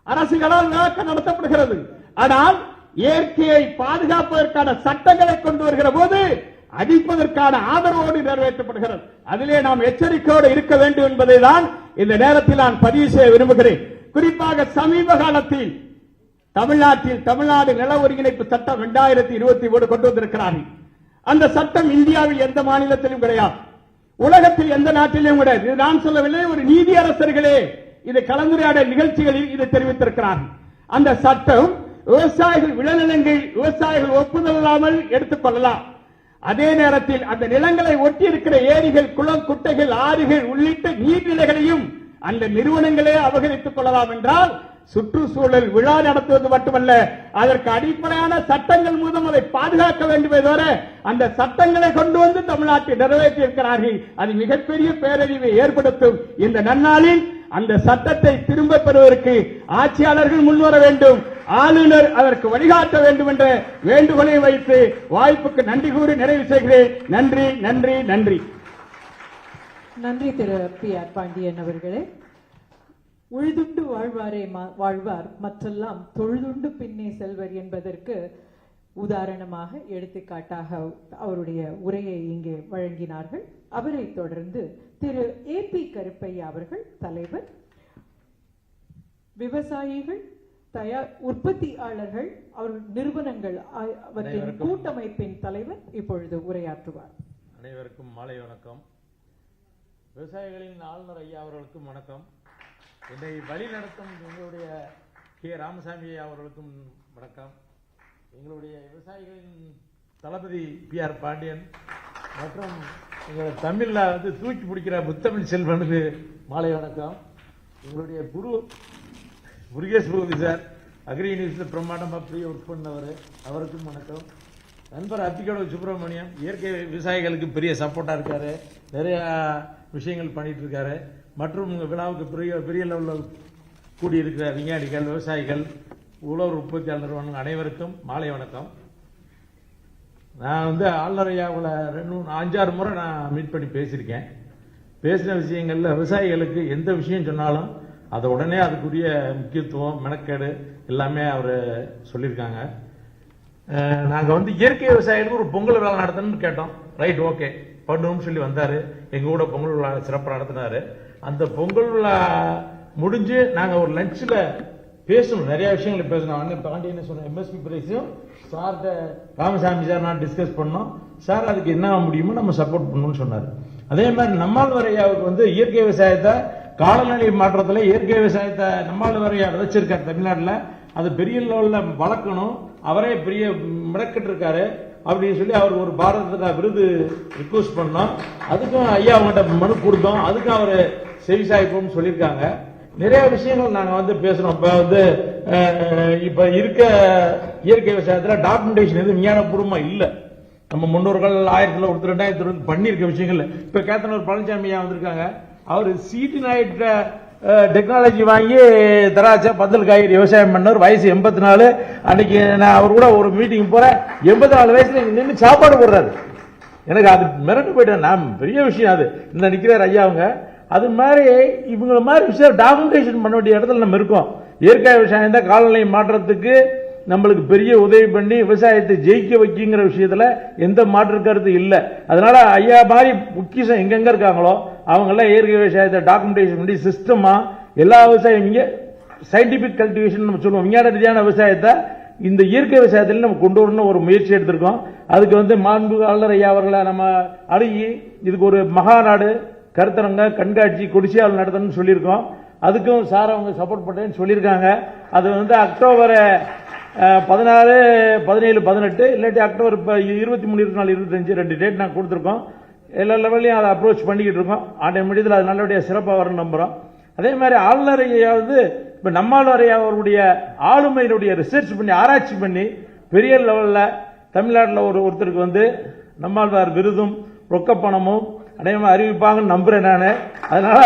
அரசுகளால் விழாக்கள் நடத்தப்படுகிறது. ஆனால் இயற்கையை பாதுகாப்பதற்கான சட்டங்களை கொண்டு வருகிற போது அடிப்பதற்கான ஆதரவோடு நிறைவேற்றப்படுகிறது. அதிலே நாம் எச்சரிக்கையோடு இருக்க வேண்டும் என்பதை தான் இந்த நேரத்தில் நான் பதிவு செய்ய விரும்புகிறேன். குறிப்பாக சமீப காலத்தில் தமிழ்நாட்டில் தமிழ்நாடு நில ஒருங்கிணைப்பு சட்டம் 2023 கொண்டு வந்திருக்கிறார்கள். அந்த சட்டம் இந்தியாவில் எந்த மாநிலத்திலும் கிடையாது, உலகத்தில் எந்த நாட்டிலும் கிடையாது. இது நான் சொல்லவில்லை, ஒரு நீதி அரசர்களே இது கலந்துரையாடல் நிகழ்ச்சிகளில் இதை தெரிவித்திருக்கிறார்கள். அந்த சட்டம் விவசாயிகள் விளைநிலங்கள் விவசாயிகள் ஒப்புதல் இல்லாமல் எடுத்துக் கொள்ளலாம். அதே நேரத்தில் அந்த நிலங்களை ஒட்டி இருக்கிற ஏரிகள், குளம், குட்டைகள், ஆறுகள் உள்ளிட்ட நீர்நிலைகளையும் அந்த நிறுவனங்களே அபகரித்துக் கொள்ளலாம் என்றால் சுற்றுச்சூழல் விழா நடத்துவது மட்டுமல்ல, அதற்கு அடிப்படையான சட்டங்கள் மூலம் அதை பாதுகாக்க வேண்டுமே தவிர அந்த சட்டங்களை கொண்டு வந்து தமிழ்நாட்டில் நிறைவேற்றி இருக்கிறார்கள். அது மிகப்பெரிய பேரழிவை ஏற்படுத்தும். இந்த நன்னாளில் அந்த சட்டத்தை திரும்ப பெறுவதற்கு ஆட்சியாளர்கள் முன்வர வேண்டும், ஆளுநர் அதற்கு வழிகாட்ட வேண்டும் என்ற வேண்டுகோளை வைத்து வாய்ப்புக்கு நன்றி கூறி நிறைவு செய்கிறேன். நன்றி நன்றி நன்றி. நன்றி திரு PR பாண்டியன் அவர்களே. உழுதுண்டு வாழ்வாரே வாழ்வார், மற்றெல்லாம் தொழுதுண்டு பின்னே செல்வர் என்பதற்கு உதாரணமாக எடுத்துக்காட்டாக அவருடைய உரையை இங்கே வழங்கினார்கள். அவரை தொடர்ந்து திரு AP கருப்பையா அவர்கள், தலைவர், விவசாயிகள், உற்பத்தியாளர்கள், அவர்கள் நிறுவனங்கள் அவற்றின் கூட்டமைப்பின் தலைவர் இப்பொழுது உரையாற்றுவார். அனைவருக்கும் மாலை வணக்கம். விவசாயிகளின் ஆளுநர் ஐயா அவர்களுக்கும் வணக்கம். என்னை வழி நடத்தும் எங்களுடைய ராமசாமி ஐயா அவர்களுக்கும் வணக்கம். எங்களுடைய விவசாயிகளின் தளபதி PR பாண்டியன் மற்றும் எங்களுடைய தமிழில் தூக்கி பிடிக்கிற முத்தமிழ் செல்வனுக்கு மாலை வணக்கம். எங்களுடைய குரு முருகேஷ் பூபதி சார் அக்ரி நியூஸில் பிரம்மாண்டமாக ஃப்ரீ ஒர்க் பண்ணவர், அவருக்கும் வணக்கம். நண்பர் அத்திக்கடவு சுப்பிரமணியம் இயற்கை விவசாயிகளுக்கு பெரிய சப்போர்ட்டாக இருக்காரு, நிறைய விஷயங்கள் பண்ணிட்டு இருக்காரு. மற்றும் விழாவுக்கு பெரிய லெவலில் கூடியிருக்கிற விஞ்ஞானிகள், விவசாயிகள், உழவர் உற்பத்தியாளர் நிறுவனங்கள் அனைவருக்கும் மாலை வணக்கம். நான் ஆளுநர் ஐயாவில் 5-6 முறை நான் மீட் பண்ணி பேசியிருக்கேன். பேசின விஷயங்கள்ல விவசாயிகளுக்கு எந்த விஷயம் சொன்னாலும் அதை உடனே அதுக்குரிய முக்கியத்துவம், மெனக்கேடு எல்லாமே அவர் சொல்லியிருக்காங்க. நாங்கள் இயற்கை விவசாயிகளுக்கு ஒரு பொங்கல் விழா நடத்தணும்னு கேட்டோம். ரைட், ஓகே பண்ணுவோம்னு சொல்லி வந்தார். எங்கள் கூட பொங்கல் விழா சிறப்பாக நடத்தினார். அந்த பொங்கல் விழா முடிஞ்சு நாங்கள் ஒரு லஞ்சில் பேசணும், நிறைய விஷயங்களை பேசணும். அண்ணன் பாண்டியன் சொன்ன MSP பிரைஸையும் சார்கிட்ட ராமசாமி சார் நான் டிஸ்கஸ் பண்ணோம். சார் அதுக்கு என்ன முடியுமோ நம்ம சப்போர்ட் பண்ணணும்னு சொன்னார். அதே மாதிரி நம்மாழ்வார் ஐயாவுக்கு இயற்கை விவசாயத்தை, காலநிலை மாற்றத்தில் இயற்கை விவசாயத்தை நம்மாழ்வார் ஐயா விதைச்சிருக்கார் தமிழ்நாட்டில். அது பெரிய லெவலில் வளர்க்கணும், அவரே பெரிய மிடக்கிட்டு இருக்காரு அப்படின்னு சொல்லி அவர் ஒரு பாரத விருது ரிக்வஸ்ட் பண்ணோம். அதுக்கும் ஐயா அவங்ககிட்ட மனு கொடுத்தோம். அதுக்கும் அவர் செவிசாய்ப்போம்னு சொல்லியிருக்காங்க. நிறைய விஷயங்கள் நாங்கள் பேசுறோம். இப்ப இருக்க இயற்கை விவசாயத்தில் டாக்குமெண்டேஷன் எதுவும் விஞ்ஞானபூர்வமா இல்லை. நம்ம முன்னோர்கள் 2001-2002 பண்ணியிருக்க விஷயங்கள். இப்ப கேத்தனூர் பழனிசாமி ஐயா வந்திருக்காங்க. அவர் சீட்டினாயிட்ட டெக்னாலஜி வாங்கி திராட்சை, பந்தல், காய்கறி விவசாயம் பண்ணவர். வயசு 84. அன்னைக்கு நான் அவர் கூட ஒரு மீட்டிங் போறேன். 84 வயசுல நின்று சாப்பாடு போடுறாரு. எனக்கு அது மிரண்டு போயிட்டேன். நான் பெரிய விஷயம் அது. இந்த நிக்கிறார் ஐயா அவங்க. அது மாதிரி இவங்க மாதிரி விஷயம் டாக்குமெண்டேஷன் பண்ண வேண்டிய இடத்துல நம்ம இருக்கோம். இயற்கை விவசாயம் தான் காலநிலை மாற்றத்துக்கு நம்மளுக்கு பெரிய உதவி பண்ணி விவசாயத்தை ஜெயிக்க வைக்கிங்கிற விஷயத்துல எந்த மாற்று கருத்து இல்லை. அதனால ஐயா மாதிரி முக்கியம் எங்கெங்க இருக்காங்களோ அவங்க எல்லாம் இயற்கை விவசாயத்தை டாக்குமெண்டேஷன் பண்ணி சிஸ்டமா எல்லா விவசாயம் இங்க சயின்டிபிக் கல்டிவேஷன் நம்ம சொல்லுவோம், விஞ்ஞான ரீதியான விவசாயத்தை இந்த இயற்கை விவசாயத்தில் நம்ம கொண்டு வரணும் ஒரு முயற்சி எடுத்திருக்கோம். அதுக்கு மாண்பு ஆளுநர் ஐயா அவர்களை நம்ம அணுகி இதுக்கு ஒரு மகாநாடு கருத்தரங்க கண்காட்சி கொடிசியால் நடத்தணும்னு சொல்லியிருக்கோம். அதுக்கும் சார் அவங்க சப்போர்ட் பண்றேன்னு சொல்லியிருக்காங்க. அது அக்டோபர் 14, 17, 18 இல்லாட்டி அக்டோபர் 23, 24, 25 2 டேட் நான் கொடுத்துருக்கோம். எல்லா லெவல்லையும் அதை அப்ரோச் பண்ணிக்கிட்டு இருக்கோம். ஆட்டோமேட்டிக்கில் அது நல்லபடியாக சிறப்பாக வரும்னு நம்புகிறோம். அதே மாதிரி ஆளுநர் ஐயாவது இப்போ நம்மாழ்வார் ஐயா அவருடைய ஆளுமையினுடைய ரிசர்ச் பண்ணி ஆராய்ச்சி பண்ணி பெரிய லெவலில் தமிழ்நாட்டில் ஒருத்தருக்கு நம்மாழ்வார் விருதும் ரொக்க பணமும் அநேகமாக அறிவிப்பாங்கன்னு நம்புறேன் நான். அதனால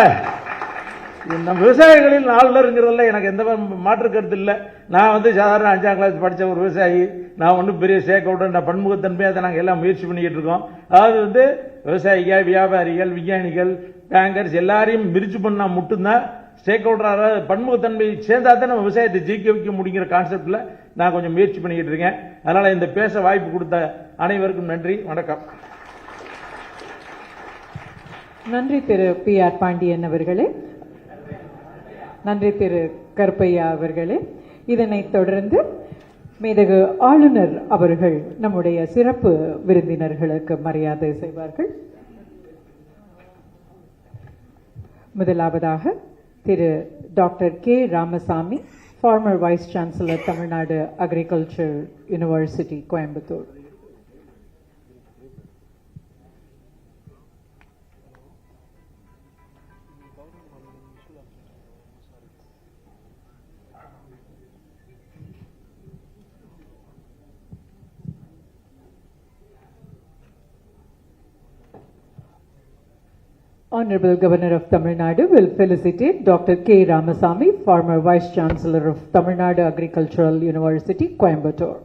நம்ம விவசாயிகளின் ஆளுநருங்கிறதுல எனக்கு எந்த மாற்று கருத்து இல்லை. நான் சாதாரண 5ஆம் கிளாஸ் படித்த ஒரு விவசாயி. நான் ஒன்றும் பெரிய ஸ்டேக்ஹோல்டர், நான் பன்முகத்தன்மையாக அதை நாங்கள் எல்லாம் முயற்சி பண்ணிக்கிட்டு இருக்கோம். அதாவது விவசாயிகள், வியாபாரிகள், விஞ்ஞானிகள், பேங்கர்ஸ் எல்லாரையும் மிரிச்சு பண்ணா மட்டும்தான் ஸ்டேக் ஹோல்டராக பன்முகத்தன்மை சேர்ந்தா தான் நம்ம விவசாயத்தை ஜெயிக்க வைக்க முடிங்கிற கான்செப்ட்ல நான் கொஞ்சம் முயற்சி பண்ணிக்கிட்டு இருக்கேன். அதனால இந்த பேச வாய்ப்பு கொடுத்த அனைவருக்கும் நன்றி, வணக்கம். நன்றி திரு PR பாண்டியன் அவர்களே, நன்றி திரு கருப்பையா அவர்களே. இதனைத் தொடர்ந்து மேதகு ஆளுநர் அவர்கள் நம்முடைய சிறப்பு விருந்தினர்களுக்கு மரியாதை செய்வார்கள். முதலாவதாக Thiru doctor K. Ramasamy, former Vice Chancellor, Tamil Nadu Agriculture University, Coimbatore. Honorable Governor of Tamil Nadu will felicitate Dr. K. Ramasamy, former Vice Chancellor of Tamil Nadu Agricultural University, Coimbatore.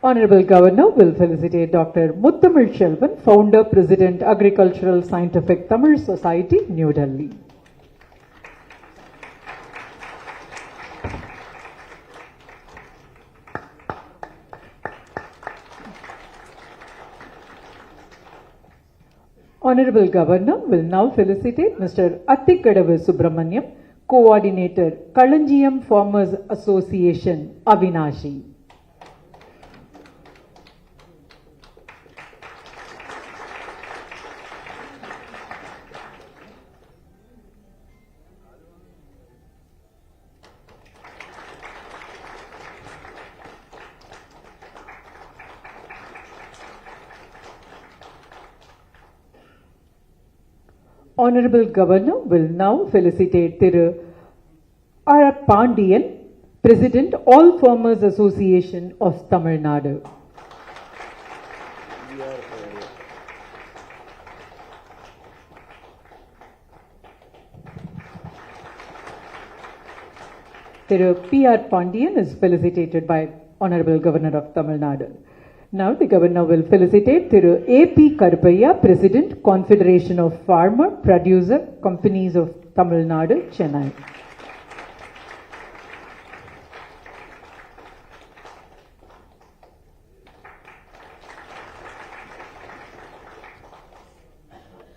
Honorable Governor will felicitate Dr. Muthamil Selvan, Founder, President, Agricultural Scientific Tamil Society, New Delhi. Honorable Governor will now felicitate Mr. Attikadavu Subramaniam, Coordinator, Kalanjiyam Farmers Association, Avinashi. Honorable Governor will now felicitate Thiru R. Pandiyan, President, All Farmers Association of Tamil Nadu. Thiru P.R. Pandiyan is felicitated by Honorable Governor of Tamil Nadu. Now the Governor will felicitate Thiru A.P. Karupaiya, President, Confederation of Farmer Producer Companies of Tamil Nadu, Chennai.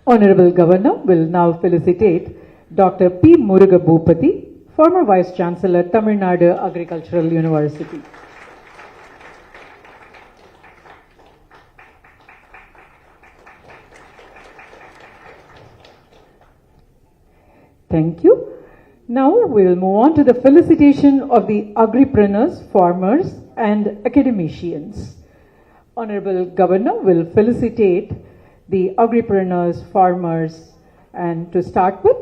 Honorable Governor will now felicitate Dr. P. Muruga Bhupati, former Vice Chancellor, Tamil Nadu Agricultural University. Thank you. Now we will move on to the felicitation of the agripreneurs, farmers and academicians. Honorable Governor will felicitate the agripreneurs, farmers, and to start with,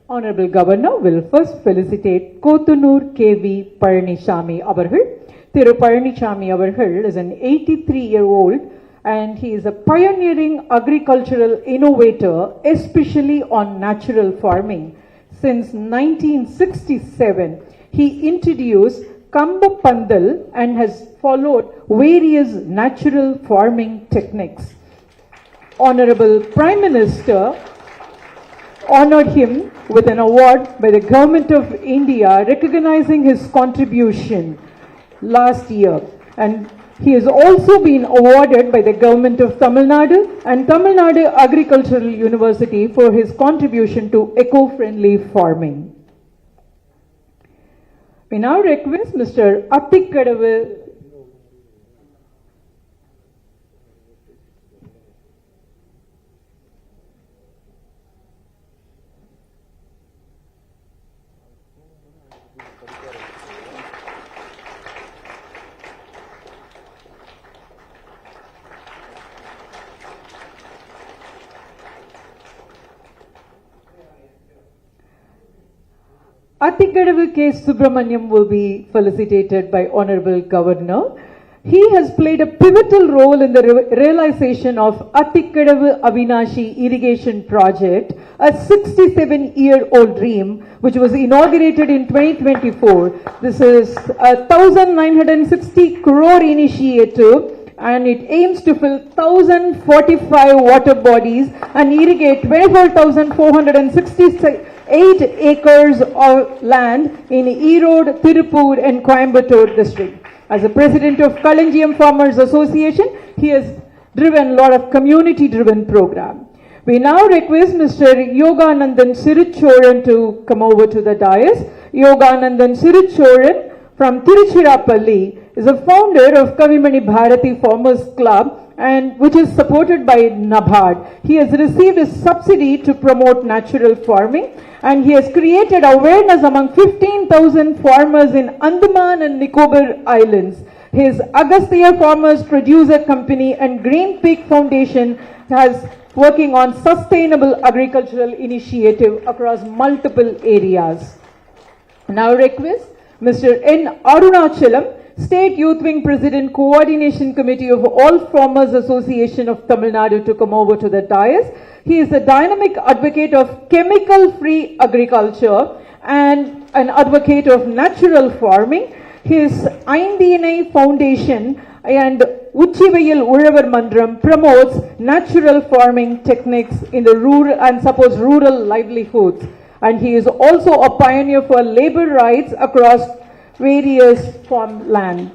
Honorable Governor will first felicitate Kothunur K.V. Pazhanisamy avargal. Thiru Pazhanisamy avargal is an 83-year-old and he is a pioneering agricultural innovator, especially on natural farming. Since 1967, he introduced Kamba Pandal and has followed various natural farming techniques. Honorable Prime Minister honored him with an award by the Government of India recognizing his contribution last year, and he has also been awarded by the Government of Tamil Nadu and Tamil Nadu Agricultural University for his contribution to eco-friendly farming. We now request Mr. Attikadavu Attikadavu K. Subramaniam will be felicitated by Honorable Governor. He has played a pivotal role in the realization of Attikadavu Avinashi Irrigation Project, a 67-year-old dream which was inaugurated in 2024. This is a 1,960 crore initiative, and it aims to fill 1,045 water bodies and irrigate 24,468 acres of land in Erode, Tirupur and Coimbatore district. As a president of Kalanjiyam Farmers Association, he has driven a lot of community-driven program. We now request Mr. Yoganandan Siruchoran to come over to the dais. Yoganandan Siruchoran from Tiruchirappalli is a founder of Kavimani Bharati Farmers Club, and which is supported by NABARD. He has received a subsidy to promote natural farming, and he has created awareness among 15,000 farmers in Andaman and Nicobar Islands. His Agastya Farmers Producer Company and Green Peak Foundation has working on sustainable agricultural initiative across multiple areas. Now request Mr. N. Arunachalam, State Youth Wing President, Coordination Committee of All Farmers Association of Tamil Nadu, to come over to the dais. He is a dynamic advocate of chemical-free agriculture and an advocate of natural farming. His INDNA Foundation and Uchivayil Uravar Mandram promotes natural farming techniques in the rural and supports rural livelihoods. And he is also a pioneer for labor rights across various farmland.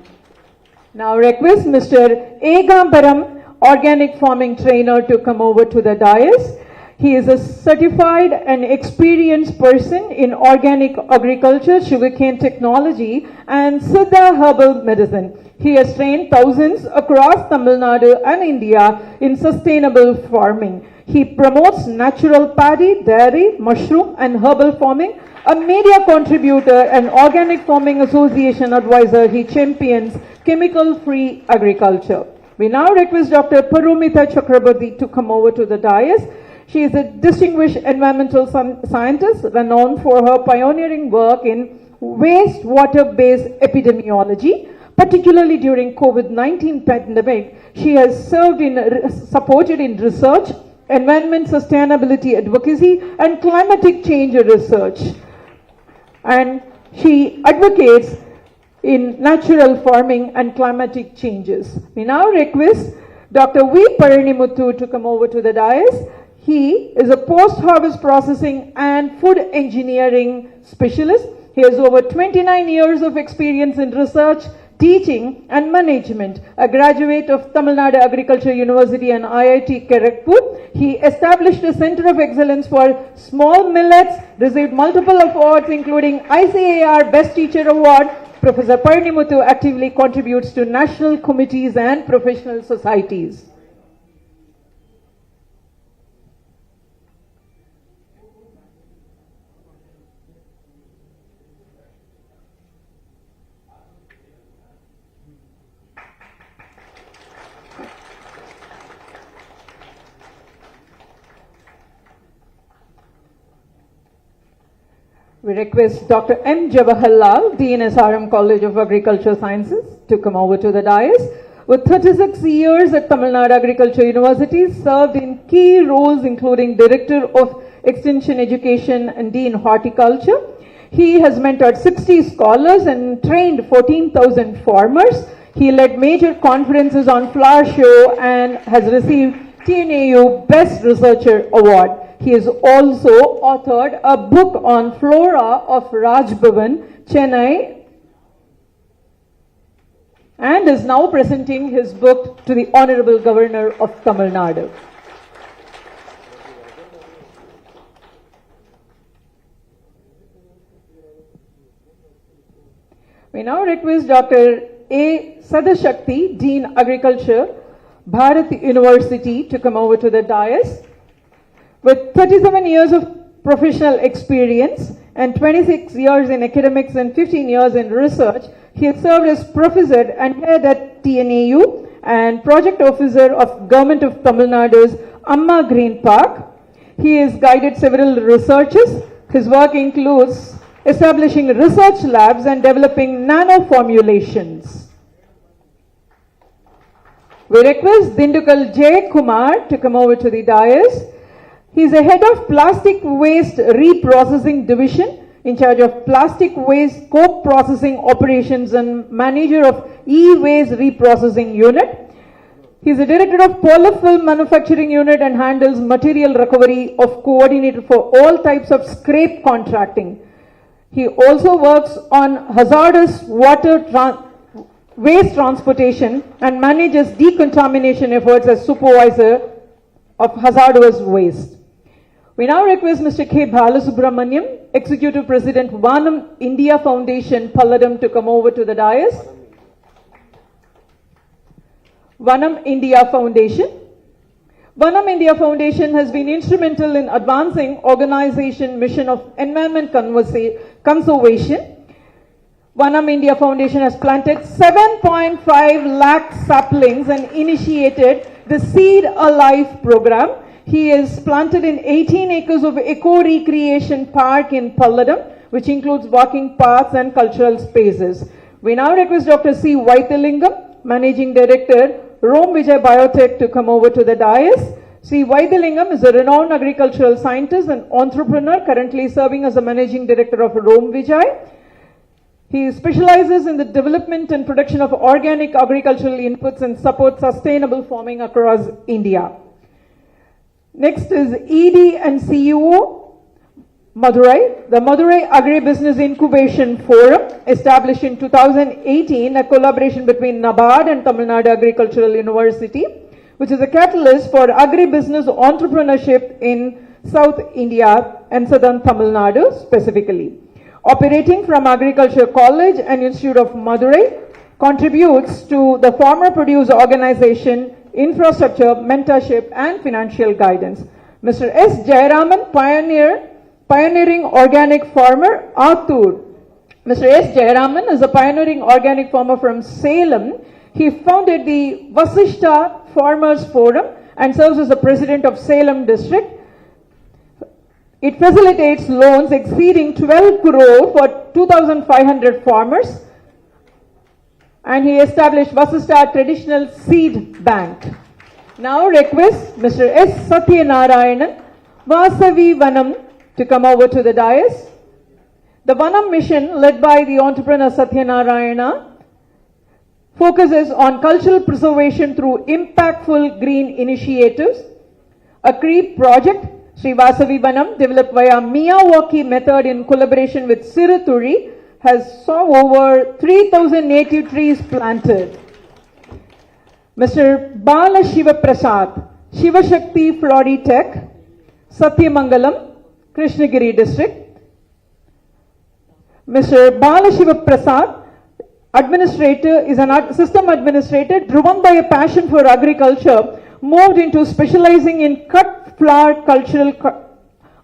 Now request Mr. Egambaram, organic farming trainer, to come over to the dais. He is a certified and experienced person in organic agriculture, sugarcane technology and Siddha herbal medicine. He has trained thousands across Tamil Nadu and India in sustainable farming. He promotes natural paddy, dairy, mushroom and herbal farming. A media contributor and Organic Farming Association advisor, he champions chemical-free agriculture. We now request Dr. Paromita Chakraborty to come over to the dais. She is a distinguished environmental scientist renowned for her pioneering work in wastewater-based epidemiology. Particularly during COVID-19 pandemic, she has supported in research, environment sustainability advocacy and climatic change research. And she advocates in natural farming and climatic changes. We now request Dr. V. Paranimuthu to come over to the dais. He is a post-harvest processing and food engineering specialist. He has over 29 years of experience in research, teaching and management. A graduate of Tamil Nadu Agriculture University and IIT Kharagpur. He established a Center of Excellence for Small Millets, received multiple awards including ICAR Best Teacher Award. Professor Paranimuthu actively contributes to national committees and professional societies. We request Dr. M. Jawaharlal, Dean SRM College of Agricultural Sciences, to come over to the dais. With 36 years at Tamil Nadu Agriculture University, served in key roles including Director of Extension Education and Dean Horticulture. He has mentored 60 scholars and trained 14,000 farmers. He led major conferences on flower show and has received TNAU Best Researcher Award. He has also authored a book on flora of Raj Bhavan, Chennai, and is now presenting his book to the Honorable Governor of Tamil Nadu. We now request Dr. A. Sadashakti, Dean Agriculture, Bharat University, to come over to the dais. With 37 years of professional experience and 26 years in academics and 15 years in research, he has served as professor and head at TNAU and project officer of Government of Tamil Nadu's Amma Green Park. He has guided several researches. His work includes establishing research labs and developing nano formulations. We request Dindukal J. Kumar to come over to the dais. He is the head of Plastic Waste Reprocessing Division, in charge of plastic waste co-processing operations and manager of e-waste reprocessing unit. He is the director of Polar Film Manufacturing Unit and handles material recovery of coordinator for all types of scrape contracting. He also works on hazardous waste transportation and manages decontamination efforts as supervisor of hazardous waste. We now request Mr. K. Balasubramaniam, Executive President, Vanam India Foundation, Palladam, to come over to the dais. Vanam India Foundation. Vanam India Foundation has been instrumental in advancing organization mission of environment conservation. Vanam India Foundation has planted 7.5 lakh saplings and initiated the Seed Alive program. He is planted in 18 acres of eco-recreation park in Palladam, which includes walking paths and cultural spaces. We now request Dr. C. Vaithalingam, Managing Director, Rome Vijay Biotech, to come over to the dais. C. Vaithalingam is a renowned agricultural scientist and entrepreneur, currently serving as the Managing Director of Rome Vijay. He specializes in the development and production of organic agricultural inputs and supports sustainable farming across India. Next is ED and CEO, Madurai. The Madurai Agri-Business Incubation Forum, established in 2018, a collaboration between NABARD and Tamil Nadu Agricultural University, which is a catalyst for agri-business entrepreneurship in South India and Southern Tamil Nadu specifically. Operating from Agriculture College and Institute of Madurai, contributes to the farmer produce organization, infrastructure, mentorship, and financial guidance. Mr. S. Jayaraman, pioneering organic farmer, Athur. Mr. S. Jayaraman is a pioneering organic farmer from Salem. He founded the Vasishta Farmers Forum and serves as the president of Salem district. It facilitates loans exceeding 12 crore for 2,500 farmers. And he established Vasishta Traditional Seed Bank. Now request Mr. S. Satyanarayanan, Vasavi Vanam, to come over to the dais. The Vanam mission, led by the entrepreneur Satyanarayana, focuses on cultural preservation through impactful green initiatives. A CREEP project, Sri Vasavi Vanam, developed via Miyawaki method in collaboration with Siruturi, has saw over 3,000 native trees planted. Mr. Bala Shiva Prasad, Shiva Shakti Floritech, Satyamangalam, Krishnagiri district. Mr. Bala Shiva Prasad, administrator, is an system administrator driven by a passion for agriculture, moved into specializing in cut flower cultural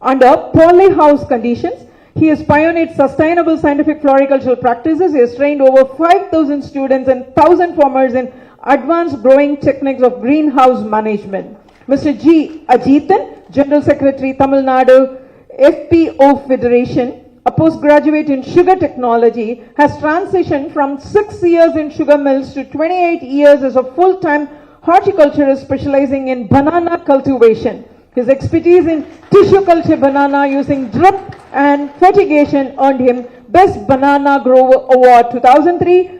under polyhouse conditions. He has pioneered sustainable scientific floricultural practices. He has trained over 5,000 students and 1,000 farmers in advanced growing techniques of greenhouse management. Mr. G. Ajitan, General Secretary, Tamil Nadu FPO Federation, a postgraduate in sugar technology, has transitioned from 6 years in sugar mills to 28 years as a full-time horticulturist specializing in banana cultivation. His expertise in tissue culture banana using drip and fertigation earned him Best Banana Grower Award 2003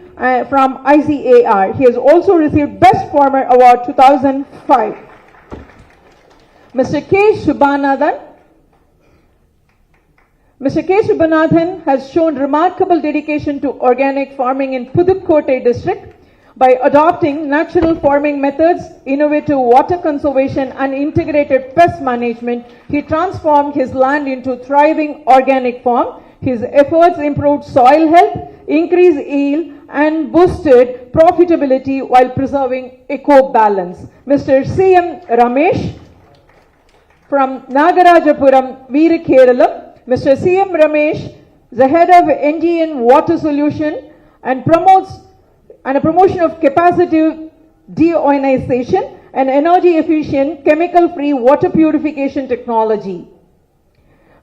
from ICAR. He has also received Best Farmer Award 2005. Mr. K. Shubhanathan. Mr. K. Shubhanathan has shown remarkable dedication to organic farming in Pudukkottai district. By adopting natural farming methods, innovative water conservation and integrated pest management, he transformed his land into thriving organic farm. His efforts improved soil health, increased yield and boosted profitability while preserving eco-balance. Mr. C.M. Ramesh from Nagarajapuram, Veera Kerala. Mr. C.M. Ramesh is the head of NGN Water Solution and a promotion of capacitive deionization and energy efficient chemical free water purification technology.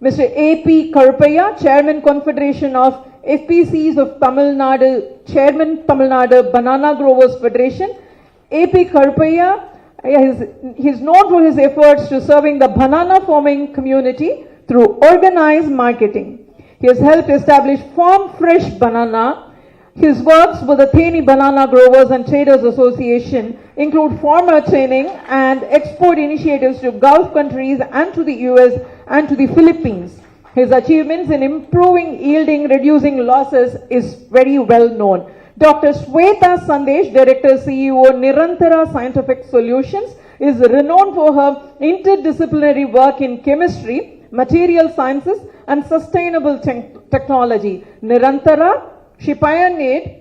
Mr. A.P. Karpaya, Chairman Confederation of FPCs of Tamil Nadu, Chairman Tamil Nadu Banana Growers Federation. A.P. Karpaya is known for his efforts to serving the banana farming community through organized marketing. He has helped establish Farm Fresh Banana. His works with the Theni Banana Growers and Traders Association include farmer training and export initiatives to Gulf countries and to the US and to the Philippines. His achievements in improving yielding, reducing losses is very well known. Dr. Sweta Sandesh, Director CEO Nirantara Scientific Solutions, is renowned for her interdisciplinary work in chemistry, material sciences and sustainable technology. Nirantara, she pioneered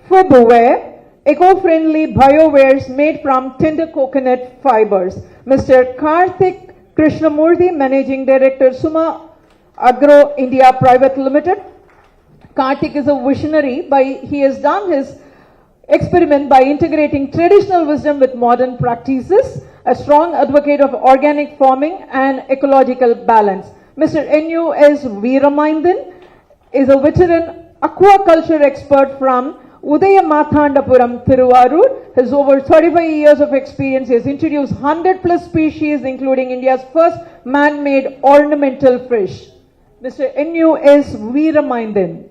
footwear, eco-friendly biowares made from tender coconut fibers. Mr. Karthik Krishnamurthy, Managing Director, Suma Agro India Private Limited. Karthik is a visionary. He has done his experiment by integrating traditional wisdom with modern practices, a strong advocate of organic farming and ecological balance. Mr. N.U.S. Veeramandan is a veteran aquaculture expert from Udayamathandapuram, Thiruvarur. Has over 35 years of experience. He has introduced 100+ species, including India's first man-made ornamental fish. Mr. N.U.S. Veeramandan.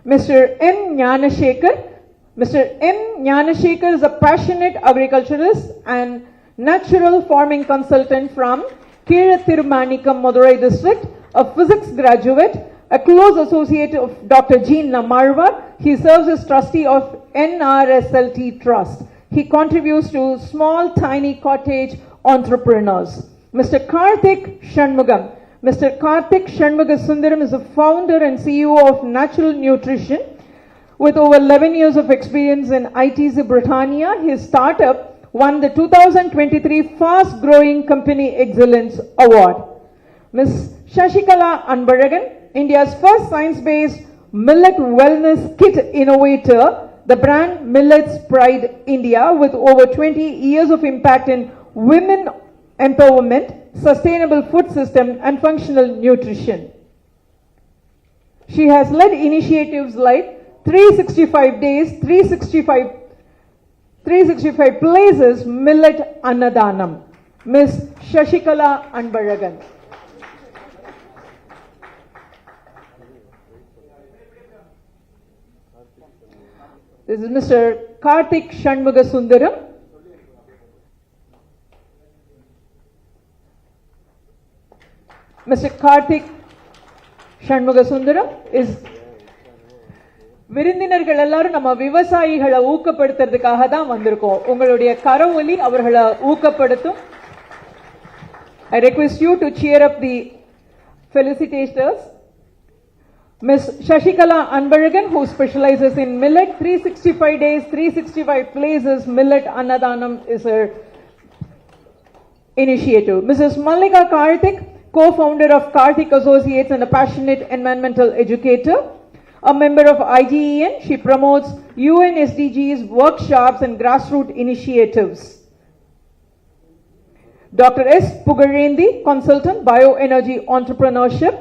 Mr. M. Gnanashekar. Mr. M. Gnanashekar is a passionate agriculturalist and natural farming consultant from Kizhthirumanikkam, Madurai district, a physics graduate, a close associate of Dr. Jean Lamarva. He serves as trustee of NRSLT Trust. He contributes to small, tiny cottage entrepreneurs. Mr. Karthik Shanmugam. Mr. Karthik Shanmugasundaram is the founder and CEO of Natural Nutrition. With over 11 years of experience in ITC Britannia, his startup won the 2023 Fast Growing Company Excellence Award. Ms. Shashikala Anbaragan, India's first science-based millet wellness kit innovator, the brand Millets Pride India, with over 20 years of impact in women empowerment, sustainable food system and functional nutrition. She has led initiatives like 365 days, 365 places millet Annadanam. Ms. Shashikala Anbaragan. This is Mr. Karthik Shanmugasundaram. Mr. Karthik Shanmugasundaram is விருந்தினர்கள் எல்லாரும் நம்ம விவசாயிகளை ஊக்கப்படுத்துறதுக்காக தான் வந்திருக்கோம். உங்களுடைய கரவொலி அவர்களை ஊக்கப்படுத்தும். I request you to cheer up the felicitators. Ms. Shashikala Anbaragan, who specializes in millet, 365 days, 365 places, millet Annadanam is her initiative. Mrs. Mallika Karthik, co-founder of Karthik Associates and a passionate environmental educator. A member of IGEN, she promotes UN SDGs, workshops and grassroots initiatives. Dr. S. Pugarendi, consultant, bioenergy entrepreneurship,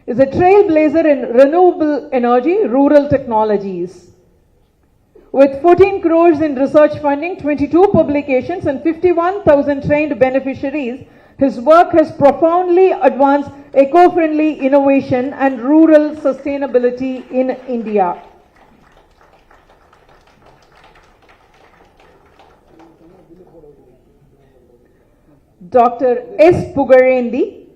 is a trailblazer in renewable energy, rural technologies. With 14 crores in research funding, 22 publications and 51,000 trained beneficiaries, his work has profoundly advanced eco-friendly innovation and rural sustainability in India. Dr. S. Pugarendi,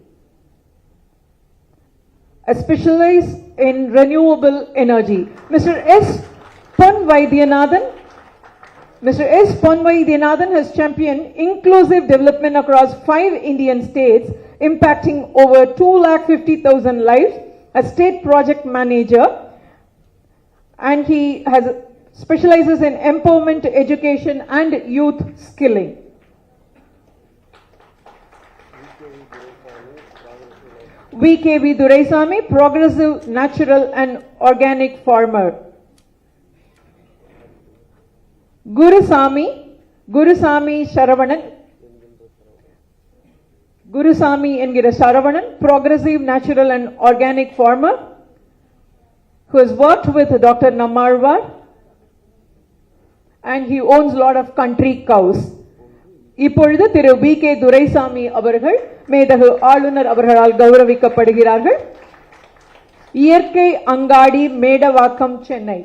specialized in renewable energy. Mr. S. Ponvaidyanathan has championed inclusive development across 5 Indian states, impacting over 250,000 lives as state project manager, and he specializes in empowerment, education and youth skilling. VKV Duraisamy, progressive, natural and organic farmer. Gurusamy என்கிற Saravanan, progressive, natural and organic farmer who has worked with Dr. Nammalwar, and he owns a lot of country cows. இப்பொழுது திரு VK Duraisamy அவர்கள் மேதகு ஆளுநர் அவர்களால் கௌரவிக்கப்படுகிறார்கள். இயற்கை அங்காடி, மேடவாக்கம், சென்னை.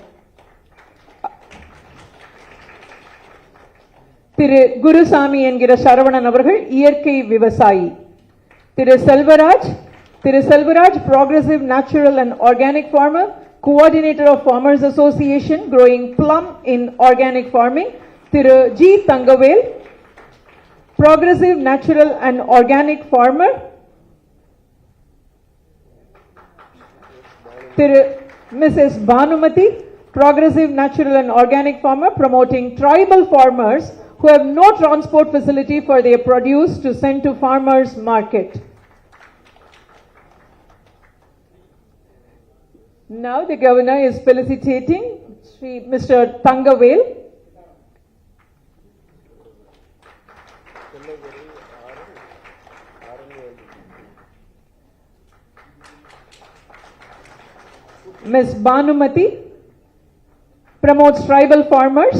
திரு குருசாமி என்கிற சரவணன் அவர்கள் இயற்கை விவசாயி. Thiru Selvaraj, progressive, natural and organic farmer, coordinator of Farmers Association, growing plum in organic farming. Thiru G. Tangavel, progressive, natural and organic farmer. Mrs. Bhanumati, progressive, natural and organic farmer, promoting tribal farmers who have no transport facility for their produce to send to farmers market. Now the governor is felicitating Mr. Tangavel. Ms. Bhanumati promotes tribal farmers.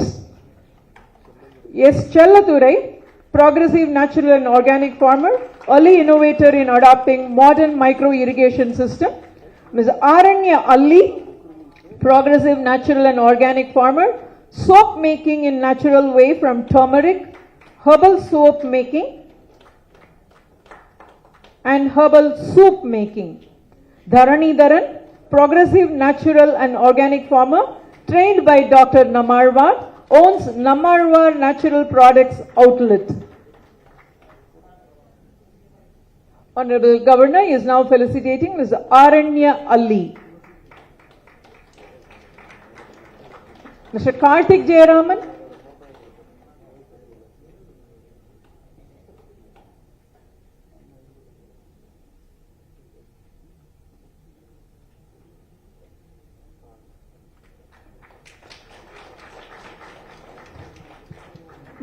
S. Chelladurai, progressive, natural and organic farmer, early innovator in adopting modern micro irrigation system. Ms. Aranya Alli, progressive, natural and organic farmer, soap making in natural way from turmeric, herbal soap making and herbal soup making. Dharanidharan, progressive, natural and organic farmer, trained by Dr. Nammalwar, owns Nammalwar Natural Products Outlet. Honorable Governor is now felicitating Ms. Aranya Ali. Mr. Karthik Jayaraman.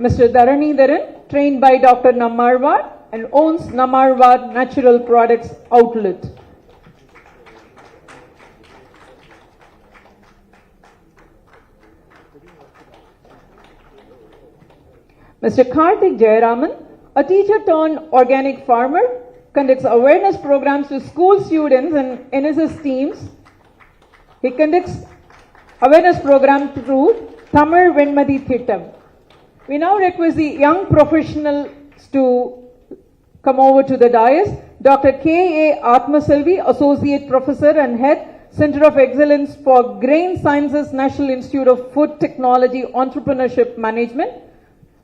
Mr. Dharanidharan, trained by Dr. Nammalwar and owns Nammalwar Natural Products Outlet. Mr. Karthik Jayaraman, a teacher turned organic farmer, conducts awareness programs to school students and NSS teams. He conducts awareness program through Tamil Venmadi Thittam. We now request the young professionals to come over to the dais. Dr. K.A. Atmaselvi, Associate Professor and Head, Center of Excellence for Grain Sciences, National Institute of Food Technology, Entrepreneurship Management.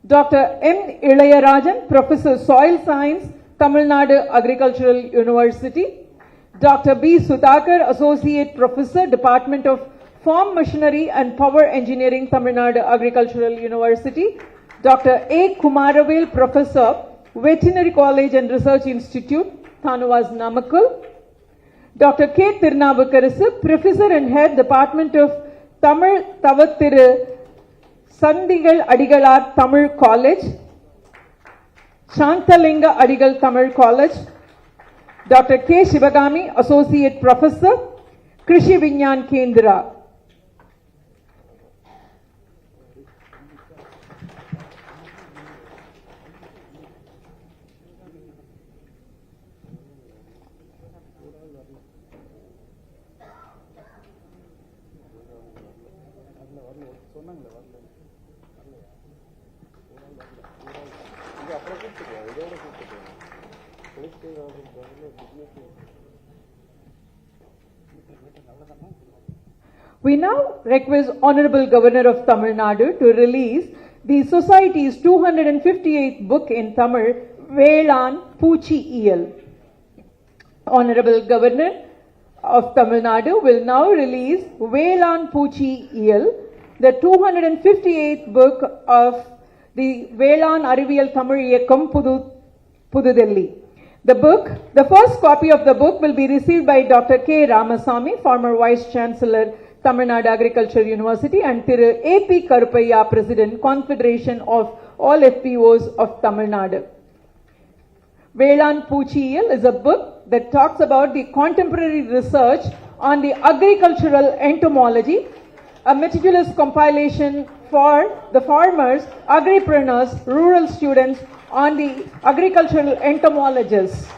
Dr. M. Ilayarajan, Professor Soil Science, Tamil Nadu Agricultural University. Dr. B. Sudhakar, Associate Professor, Department of Farm Machinery and Power Engineering, Tamil Nadu Agricultural University. Dr. A. Kumaravel, Professor, Veterinary College and Research Institute, Thanuvas Namakkal. Dr. K. Tirunavukarasu, Professor and Head, Department of Tamil Tavathiru Sandigal Adigalar Tamil College. Shantalinga Adigal Tamil College, Dr. K. Shivagami, Associate Professor, Krishi Vinyan Kendra. We now request Honorable Governor of Tamil Nadu to release the Society's 258th book in Tamil, Velan Poochi Iyal. Honorable Governor of Tamil Nadu will now release Velan Poochi Iyal, the 258th book of the Velan Ariviyal Tamil Iyakkam Pudu Delhi. The first copy of the book will be received by Dr. K. Ramasamy, former Vice Chancellor, Tamil Nadu Agriculture University, and Thiru A.P. Karupaiya, President, Confederation of all FPOs of Tamil Nadu. Velan Poochi Iyal is a book that talks about the contemporary research on the agricultural entomology, a meticulous compilation for the farmers, agripreneurs, rural students on the agricultural entomologists.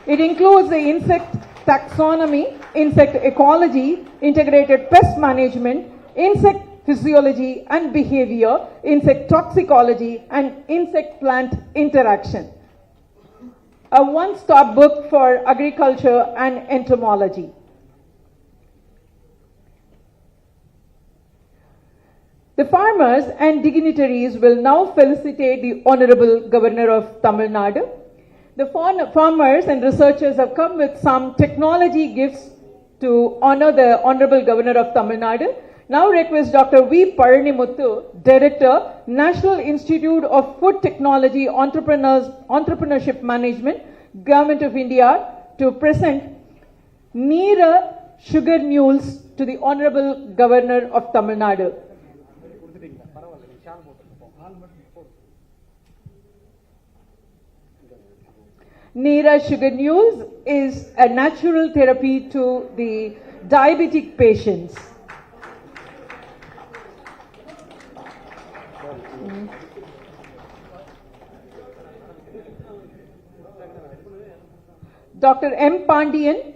It includes the insect taxonomy, insect ecology, integrated pest management, insect physiology and behavior, insect toxicology, and insect-plant interaction. A one-stop book for agriculture and entomology. The farmers and dignitaries will now felicitate the Honorable Governor of Tamil Nadu. The farmers and researchers have come with some technology gifts to honor the Honorable Governor of Tamil Nadu. Now request Dr. V. Paranimuthu, Director, National Institute of Food Technology Entrepreneurship Management, Government of India, to present Neera sugar mules to the Honorable Governor of Tamil Nadu. Neera sugar mules is a natural therapy to the diabetic patients. Dr. M. Pandian,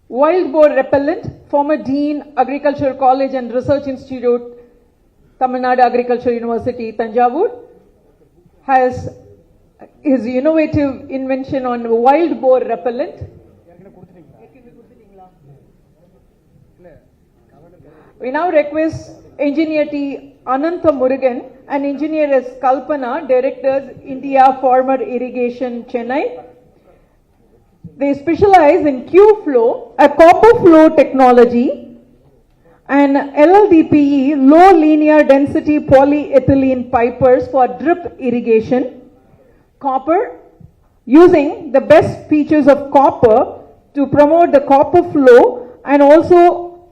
wild boar repellent, former Dean, Agricultural College and Research Institute, Tamil Nadu Agriculture University, Tanjavur, has his innovative invention on wild boar repellent. We now request Engineer T. Anantha Murugan and Engineer S. Kalpana, Directors, India Farmer Irrigation, Chennai. They specialize in Q-flow, a copper flow technology, and LLDPE, low linear density polyethylene pipers for drip irrigation. Copper, using the best features of copper to promote the copper flow, and also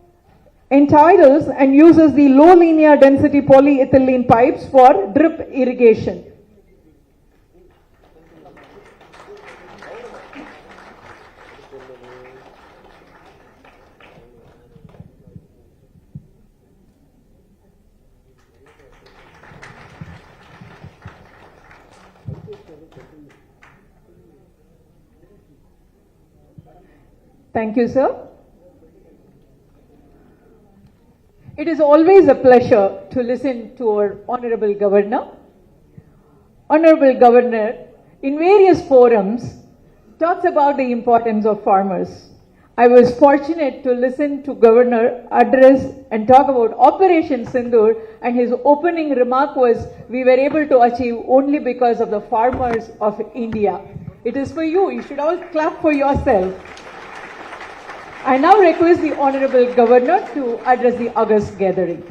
entitles and uses the low linear density polyethylene pipes for drip irrigation. Thank you, sir. It is always a pleasure to listen to our Honorable Governor. Honorable Governor, in various forums, talks about the importance of farmers. I was fortunate to listen to Governor address and talk about Operation Sindoor, and his opening remark was, we were able to achieve only because of the farmers of India. It is for you. You should all clap for yourself. I now request the Honorable Governor to address the August gathering.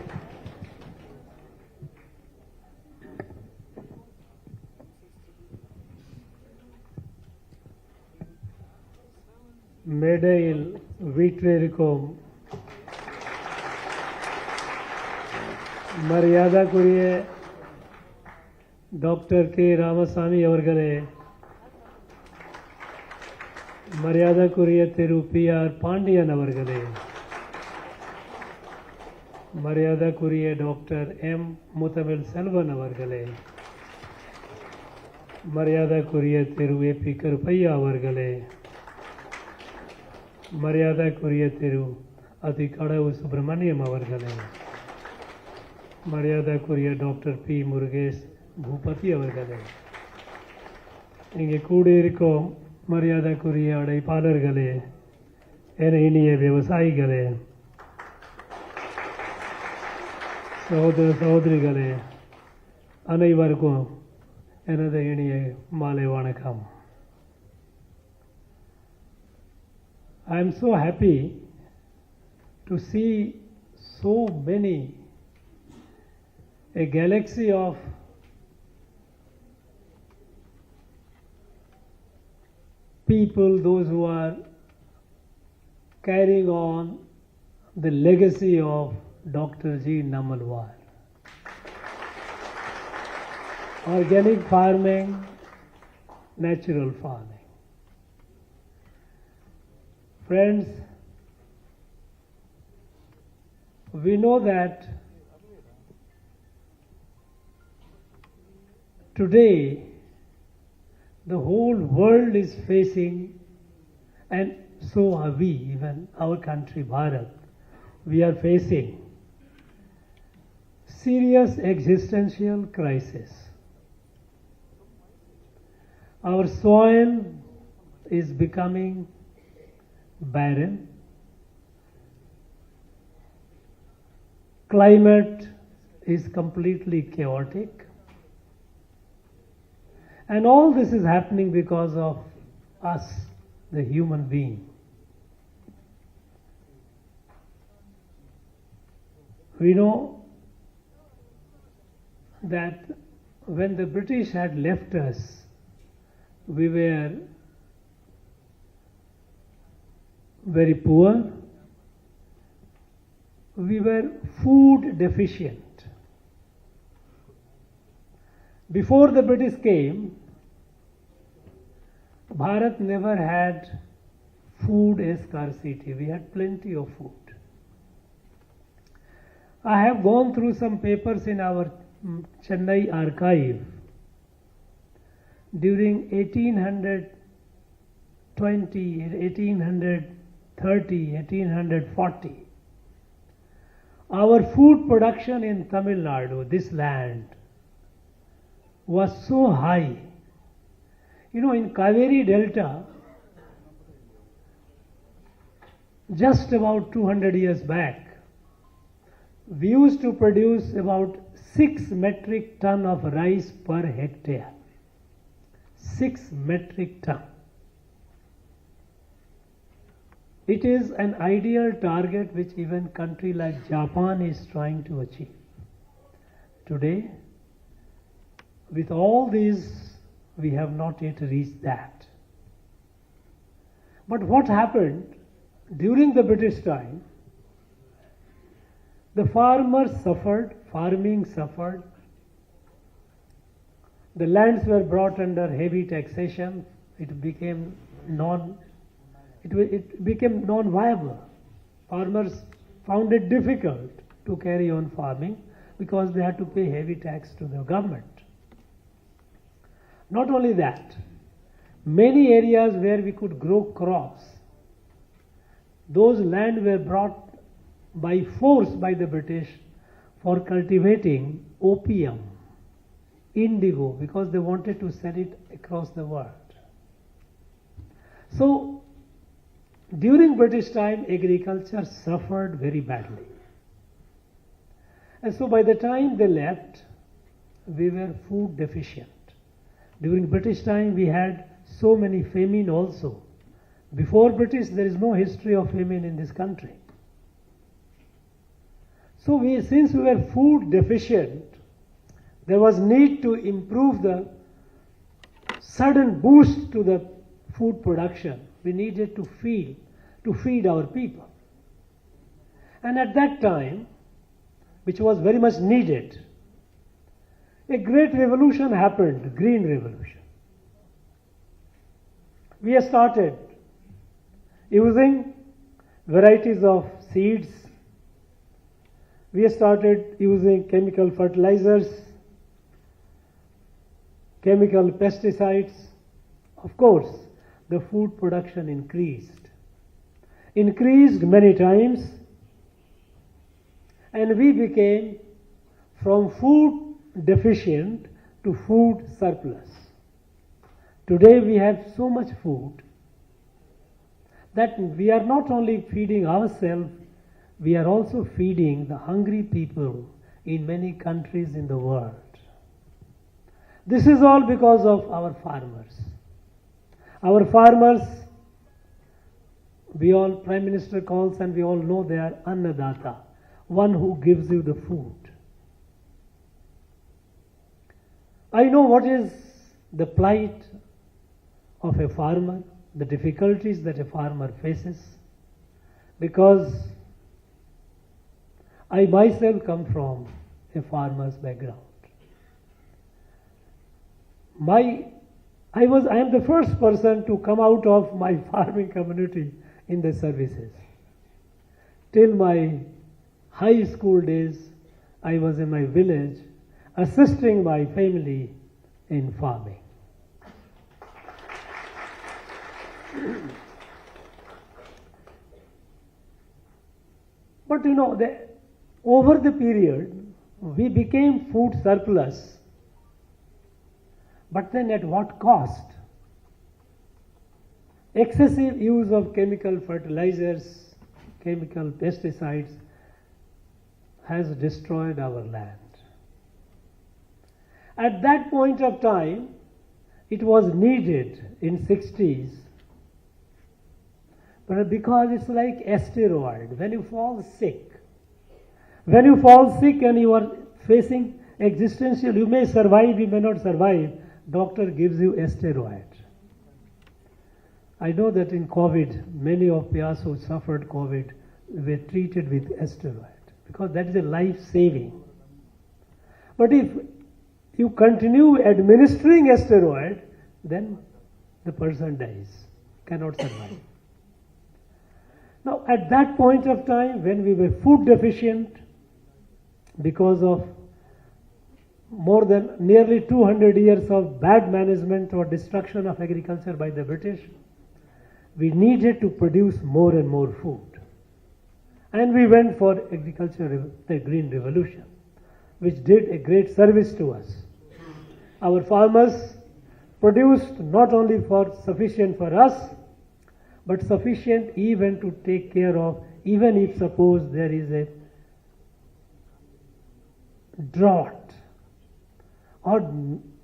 மேடையில் வீற்றிருக்கும் மரியாதைக்குரிய doctor K Ramasamy அவர்களே, மரியாதைக்குரிய திரு B.R.. Pandian அவர்களே, மரியாதைக்குரிய doctor M. Muthamizh Selvan அவர்களே, மரியாதைக்குரிய திரு ஏ.பி. கருப்பையா அவர்களே, மரியாதைக்குரிய திரு அதிகடவு சுப்பிரமணியம் அவர்களே, மரியாதைக்குரிய டாக்டர் பி. முருகேஷ் பூபதி அவர்களே, இங்கே கூடியிருக்கும் மரியாதைக்குரிய அழைப்பாளர்களே, என இனிய விவசாயிகளே, சகோதர சகோதரிகளே, அனைவருக்கும் எனது இனிய மாலை வணக்கம். I am so happy to see so many, a galaxy of people, those who are carrying on the legacy of Dr. G. Namalwar. Organic farming, natural farming. Friends, we know that today the whole world is facing, and so are we, even our country Bharat, we are facing serious existential crisis. Our soil is becoming barren. Climate is completely chaotic. And all this is happening because of us, the human being. We know that when the British had left us, we were very poor. We were food deficient. Before the British came, Bharat never had food scarcity. We had plenty of food. I have gone through some papers in our Chennai archive. During 1820, 1830, 1840, our food production in Tamil Nadu, this land, was so high. You know, in Kaveri Delta, just about 200 years back, we used to produce about 6 metric ton of rice per hectare. 6 metric ton. It is an ideal target which even country like Japan is trying to achieve. Today, with all these, we have not yet reached that. But what happened during the British time? The farmers suffered, farming suffered. The lands were brought under heavy taxation. It became non-viable. Farmers found it difficult to carry on farming because they had to pay heavy tax to the government. Not only that, many areas where we could grow crops, those land were brought by force by the British for cultivating opium, indigo, because they wanted to sell it across the world. So, during British time, agriculture suffered very badly. And so by the time they left, we were food deficient. During British time, we had so many famine also. Before British, there is no history of famine in this country. So since we were food deficient, there was need to improve the sudden boost to the food production. We needed to feed our people. And at that time, which was very much needed, a great revolution happened, green revolution. We have started using varieties of seeds. We have started using chemical fertilizers, chemical pesticides. Of course, the food production increased many times, and we became from food deficient to food surplus. Today we have so much food that we are not only feeding ourselves, we are also feeding the hungry people in many countries in the world. This is all because of our farmers. Our farmers, Prime Minister calls, and we all know they are Annadata, one who gives you the food. I know what is the plight of a farmer, the difficulties that a farmer faces, because I myself come from a farmer's background. I am the first person to come out of my farming community in the services. Till my high school days, I was in my village assisting my family in farming. But over the period, we became food surplus. But then at what cost? Excessive use of chemical fertilizers, chemical pesticides has destroyed our land. At that point of time, it was needed in 60s, but because it's like asteroid, when you fall sick and you are facing existential, you may survive, you may not survive, doctor gives you asteroid. I know that in COVID, many of us who suffered COVID were treated with asteroid because that is a life-saving. But if you continue administering asteroid, then the person dies, cannot survive. Now, at that point of time, when we were food deficient because of more than nearly 200 years of bad management or destruction of agriculture by the British, we needed to produce more and more food. And we went for agriculture, the Green Revolution, which did a great service to us. Our farmers produced not only for sufficient for us, but sufficient even to take care of, even if suppose there is a drought, or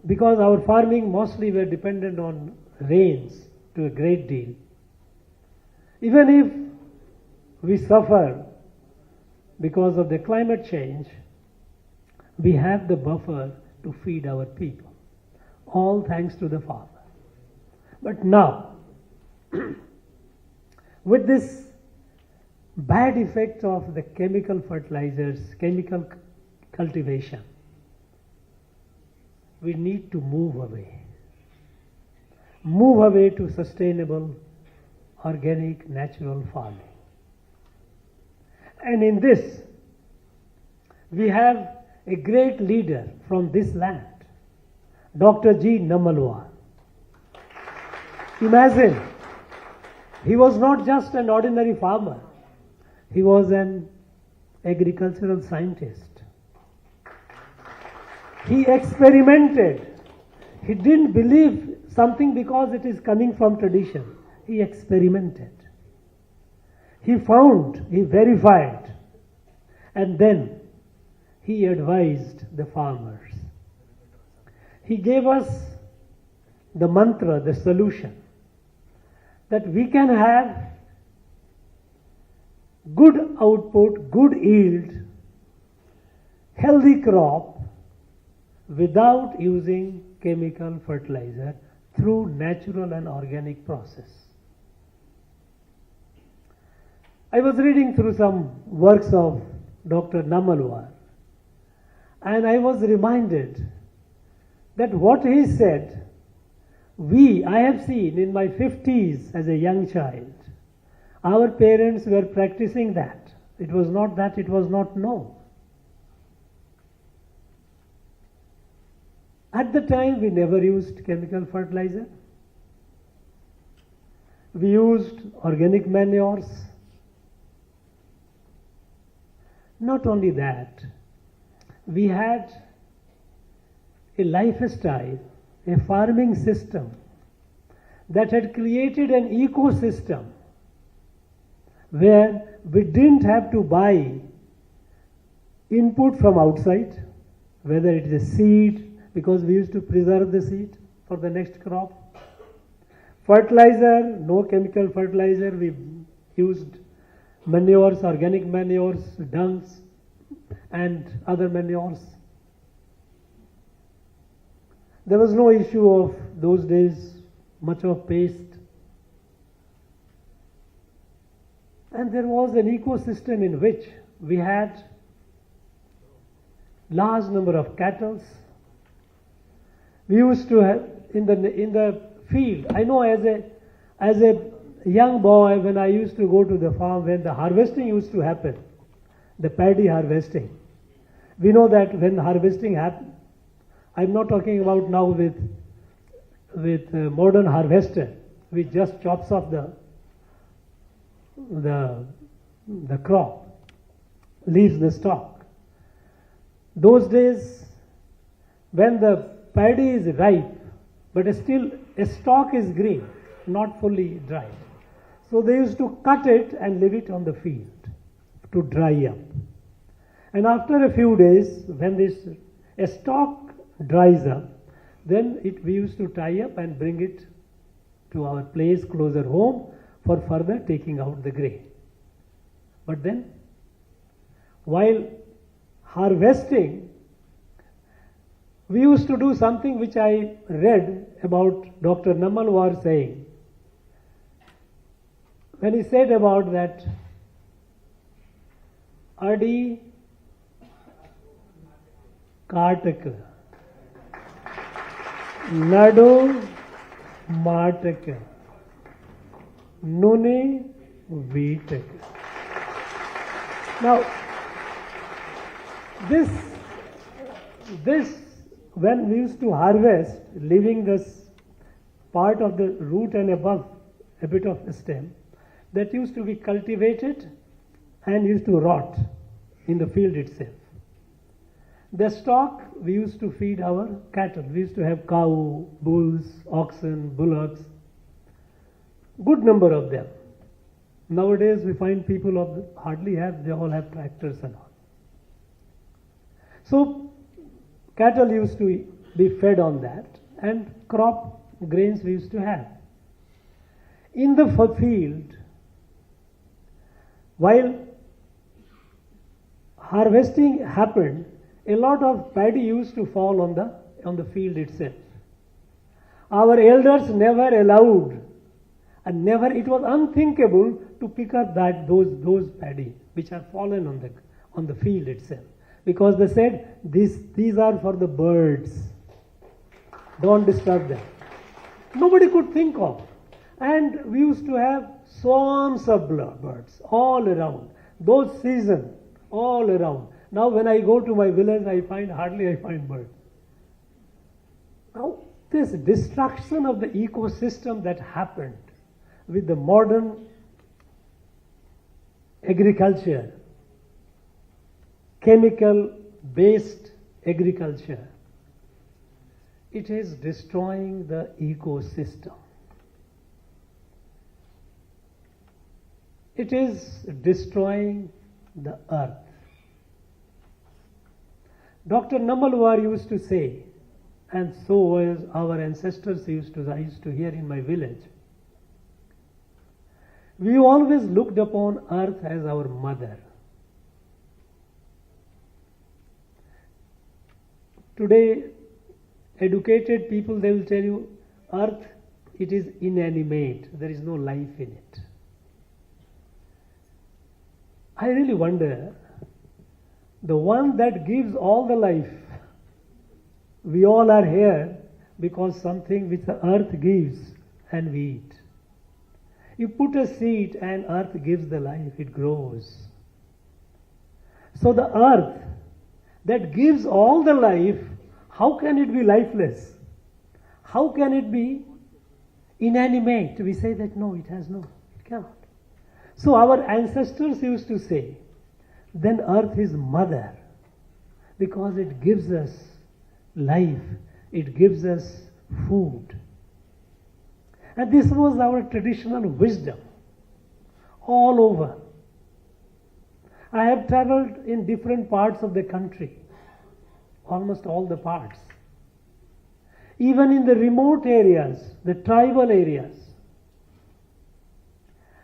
because our farming mostly were dependent on rains to a great deal. Even if we suffer because of the climate change, we have the buffer to feed our people, all thanks to the farmer. But now, with this bad effect of the chemical fertilizers, chemical cultivation, we need to move away to sustainable, organic, natural farming. And in this, we have a great leader from this land, Dr. G. Nammalwar. Imagine, he was not just an ordinary farmer, he was an agricultural scientist. He experimented. He didn't believe something because it is coming from tradition. He experimented. He found, he verified, and then he advised the farmers. He gave us the mantra, the solution, that we can have good output, good yield, healthy crop without using chemical fertilizer through natural and organic process. I was reading through some works of Dr. Nammalwar, and I was reminded that what he said, I have seen in my 50s as a young child, our parents were practicing that. It was not that it was not known. At the time, we never used chemical fertilizer. We used organic manures. Not only that, we had a lifestyle, a farming system that had created an ecosystem where we didn't have to buy input from outside, whether it is a seed, because we used to preserve the seed for the next crop. Fertilizer, no chemical fertilizer, we used manures, organic manures, dungs, and other manures. There was no issue of those days much of paste. And there was an ecosystem in which we had large number of cattle. We used to have in the field. I know as a young boy, when I used to go to the farm, when the harvesting used to happen, the paddy harvesting. We know that when harvesting happened, I'm not talking about now with modern harvester, which just chops off the crop, leaves the stalk. Those days, when the paddy is ripe, but still a stalk is green, not fully dry. So they used to cut it and leave it on the field to dry up. And after a few days, when a stalk dries up, then we used to tie up and bring it to our place closer home for further taking out the grain. But then, while harvesting, we used to do something which I read about Dr. Namalwar saying. When he said about that, Adi Kartak, Nadu Martak, Nune Veetak. Now, this when we used to harvest, leaving this part of the root and above a bit of the stem, that used to be cultivated and used to rot in the field itself. The stalk we used to feed our cattle. We used to have cow, bulls, oxen, bullocks, good number of them. Nowadays we find people hardly have, they all have tractors and all. So cattle used to be fed on that, and crop grains we used to have. In the field, while harvesting happened, a lot of paddy used to fall on the field itself. Our elders never allowed, and never, it was unthinkable to pick up those paddy which are fallen on the field itself, because they said these are for the birds, don't disturb them. Nobody could think of. And we used to have swarms of birds all around, those seasons all around. Now when I go to my village, hardly I find birds. Now this destruction of the ecosystem that happened with the modern agriculture, chemical based agriculture, it is destroying the ecosystem. It is destroying the earth. Dr. Namalwar used to say, and so as our ancestors I used to hear in my village, we always looked upon earth as our mother. Today, educated people, they will tell you, earth, it is inanimate, there is no life in it. I really wonder, the one that gives all the life, We all are here because something which the earth gives and we eat. You put a seed and earth gives the life, it grows. So the earth that gives all the life, how can it be lifeless? How can it be inanimate? We say that no, it cannot. So our ancestors used to say, then earth is mother, because it gives us life, it gives us food. And this was our traditional wisdom all over. I have traveled in different parts of the country, almost all the parts. Even in the remote areas, the tribal areas,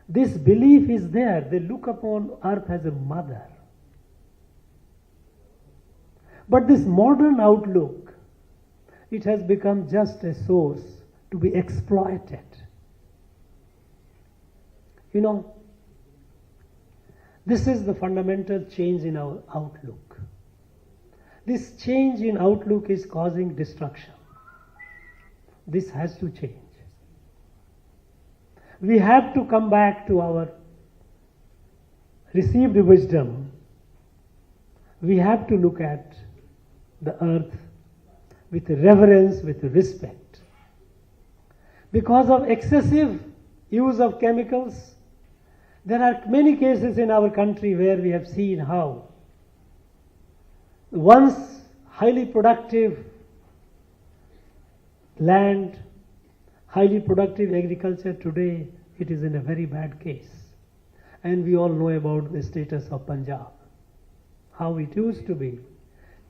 this belief is there. They look upon earth as a mother. But this modern outlook, it has become just a source to be exploited. You know, this is the fundamental change in our outlook. This change in outlook is causing destruction. This has to change. We have to come back to our received wisdom. We have to look at the earth with reverence, with respect. Because of excessive use of chemicals, there are many cases in our country where we have seen how once highly productive land, highly productive agriculture, today it is in a very bad case. And we all know about the status of Punjab, how it used to be.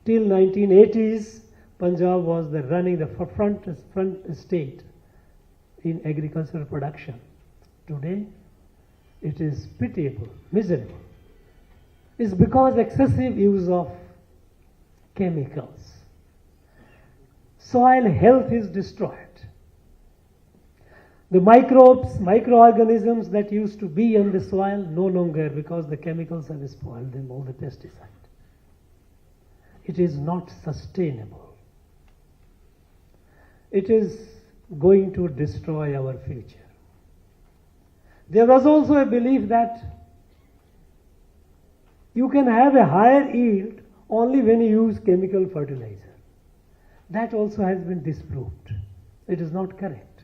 Till 1980s, Punjab was running the front state in agricultural production. Today, it is pitiable, miserable. It's because excessive use of chemicals. Soil health is destroyed. The microbes, microorganisms that used to be in the soil, no longer, because the chemicals have spoiled them, all the pesticides. It is not sustainable. It is going to destroy our future. There was also a belief that you can have a higher yield only when you use chemical fertilizer. That also has been disproved. It is not correct.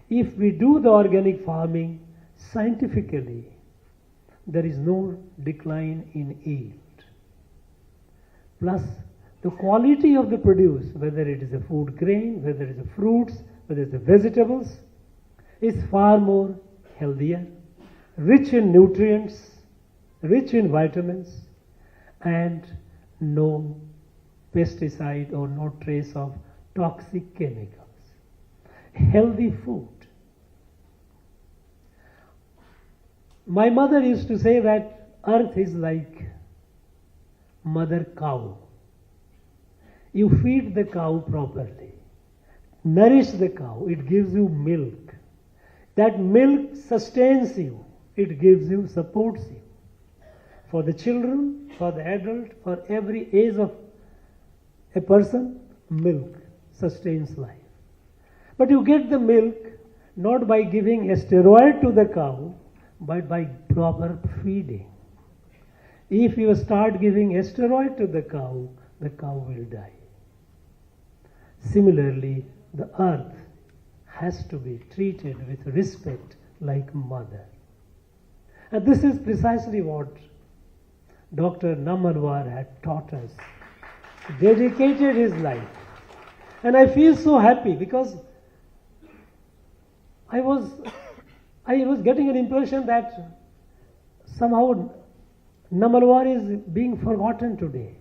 If we do the organic farming scientifically, there is no decline in yield. Plus, the quality of the produce, whether it is a food grain, whether it is a fruits, whether it is a vegetables, is far more healthier, rich in nutrients, rich in vitamins, and no pesticide or no trace of toxic chemicals. Healthy food. My mother used to say that earth is like mother cow. You feed the cow properly, nourish the cow, it gives you milk. That milk sustains you, it gives you, supports you. For the children, for the adult, for every age of a person, milk sustains life. But you get the milk not by giving a steroid to the cow, but by proper feeding. If you start giving a steroid to the cow will die. Similarly, the earth has to be treated with respect like mother. And this is precisely what Dr. Namanwar had taught us. Dedicated his life. And I feel so happy because I was getting an impression that somehow Namanwar is being forgotten today.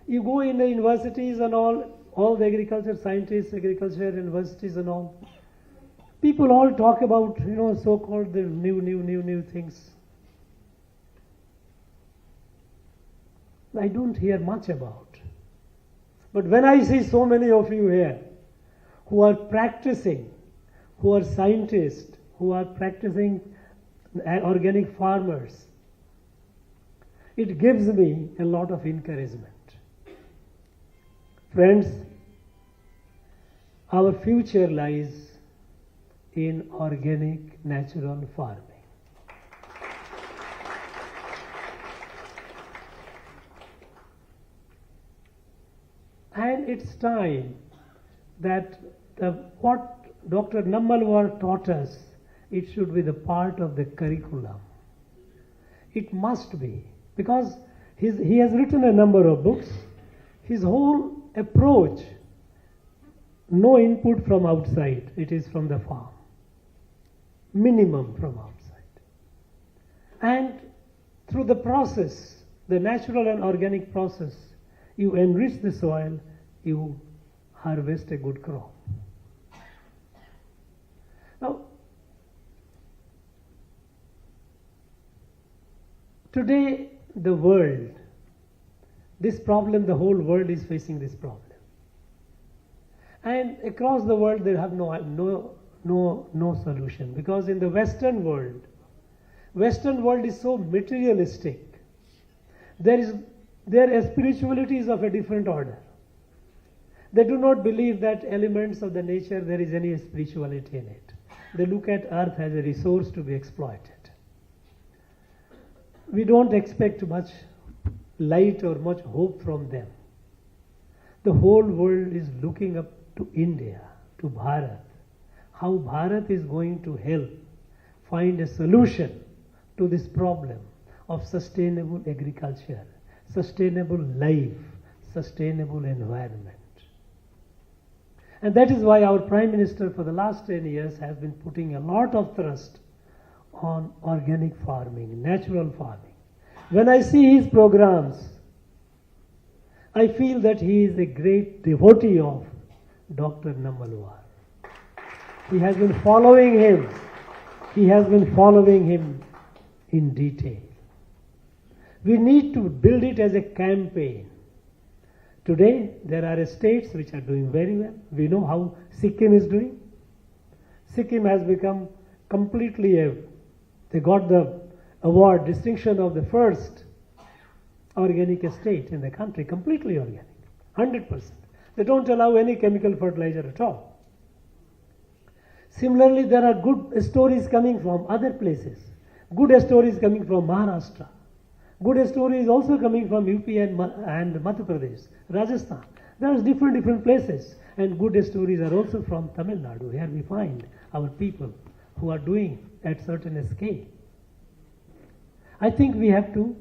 You go in the universities and all the agriculture scientists, agriculture universities and all, people all talk about, so-called the new things. I don't hear much about. But when I see so many of you here who are practicing, who are scientists, who are practicing organic farmers, it gives me a lot of encouragement. Friends, our future lies in organic natural farming. And it's time that what Dr. Nammalwar taught us, it should be the part of the curriculum. It must be, because he has written a number of books. His whole approach, no input from outside, it is from the farm. Minimum from outside. And through the process, the natural and organic process, you enrich the soil, you harvest a good crop. Now, today the world, this problem, the whole world is facing this problem. And across the world they have no solution, because in the Western world is so materialistic. Their spirituality is of a different order. They do not believe that elements of the nature, there is any spirituality in it. They look at earth as a resource to be exploited. We don't expect much light or much hope from them. The whole world is looking up to India, to Bharat. How Bharat is going to help find a solution to this problem of sustainable agriculture, sustainable life, sustainable environment. And that is why our Prime Minister for the last 10 years has been putting a lot of thrust on organic farming, natural farming. When I see his programs, I feel that he is a great devotee of Dr. Nammalwar. He has been following him. He has been following him in detail. We need to build it as a campaign. Today, there are states which are doing very well. We know how Sikkim is doing. Sikkim has become completely they got the award, distinction of the first organic state in the country, completely organic, 100%. They don't allow any chemical fertilizer at all. Similarly, there are good stories coming from other places. Good stories coming from Maharashtra. Good stories also coming from UP and Madhya Pradesh, Rajasthan. There are different places. And good stories are also from Tamil Nadu. Here we find our people who are doing at certain scale. I think we have to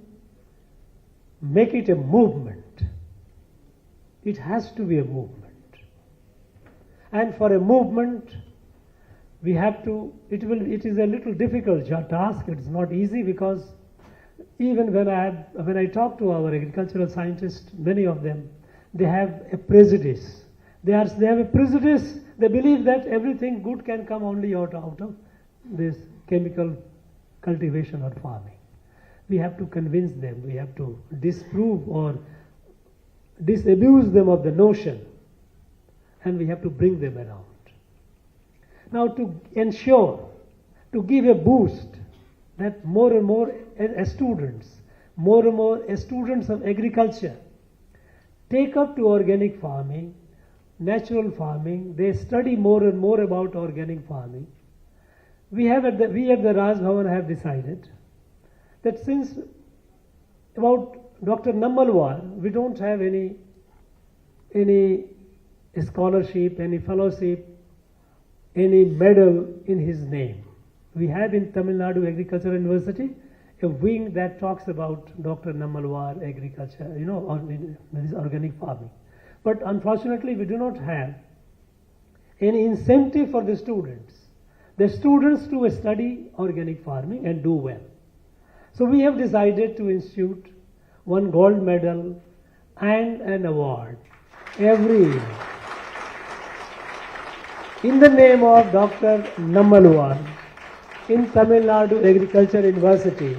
make it a movement. It has to be a movement. And for a movement, we have to, it is a little difficult task. It is not easy, because even when I talk to our agricultural scientists, many of them, they have a prejudice. They have a prejudice. They believe that everything good can come only out of this chemical cultivation or farming. We have to convince them. We have to disprove or disabuse them of the notion, and we have to bring them around. Now, to ensure, to give a boost, that more and more students of agriculture take up to organic farming, natural farming. They study more and more about organic farming. We at the Raj Bhavan have decided that since about Dr. Nammalwar, we don't have any scholarship, any fellowship, any medal in his name. We have in Tamil Nadu Agricultural University a wing that talks about Dr. Nammalwar agriculture, this organic farming. But unfortunately, we do not have any incentive for the students to study organic farming and do well. So we have decided to institute one gold medal and an award every year in the name of Dr. Nammalwar in Tamil Nadu Agriculture University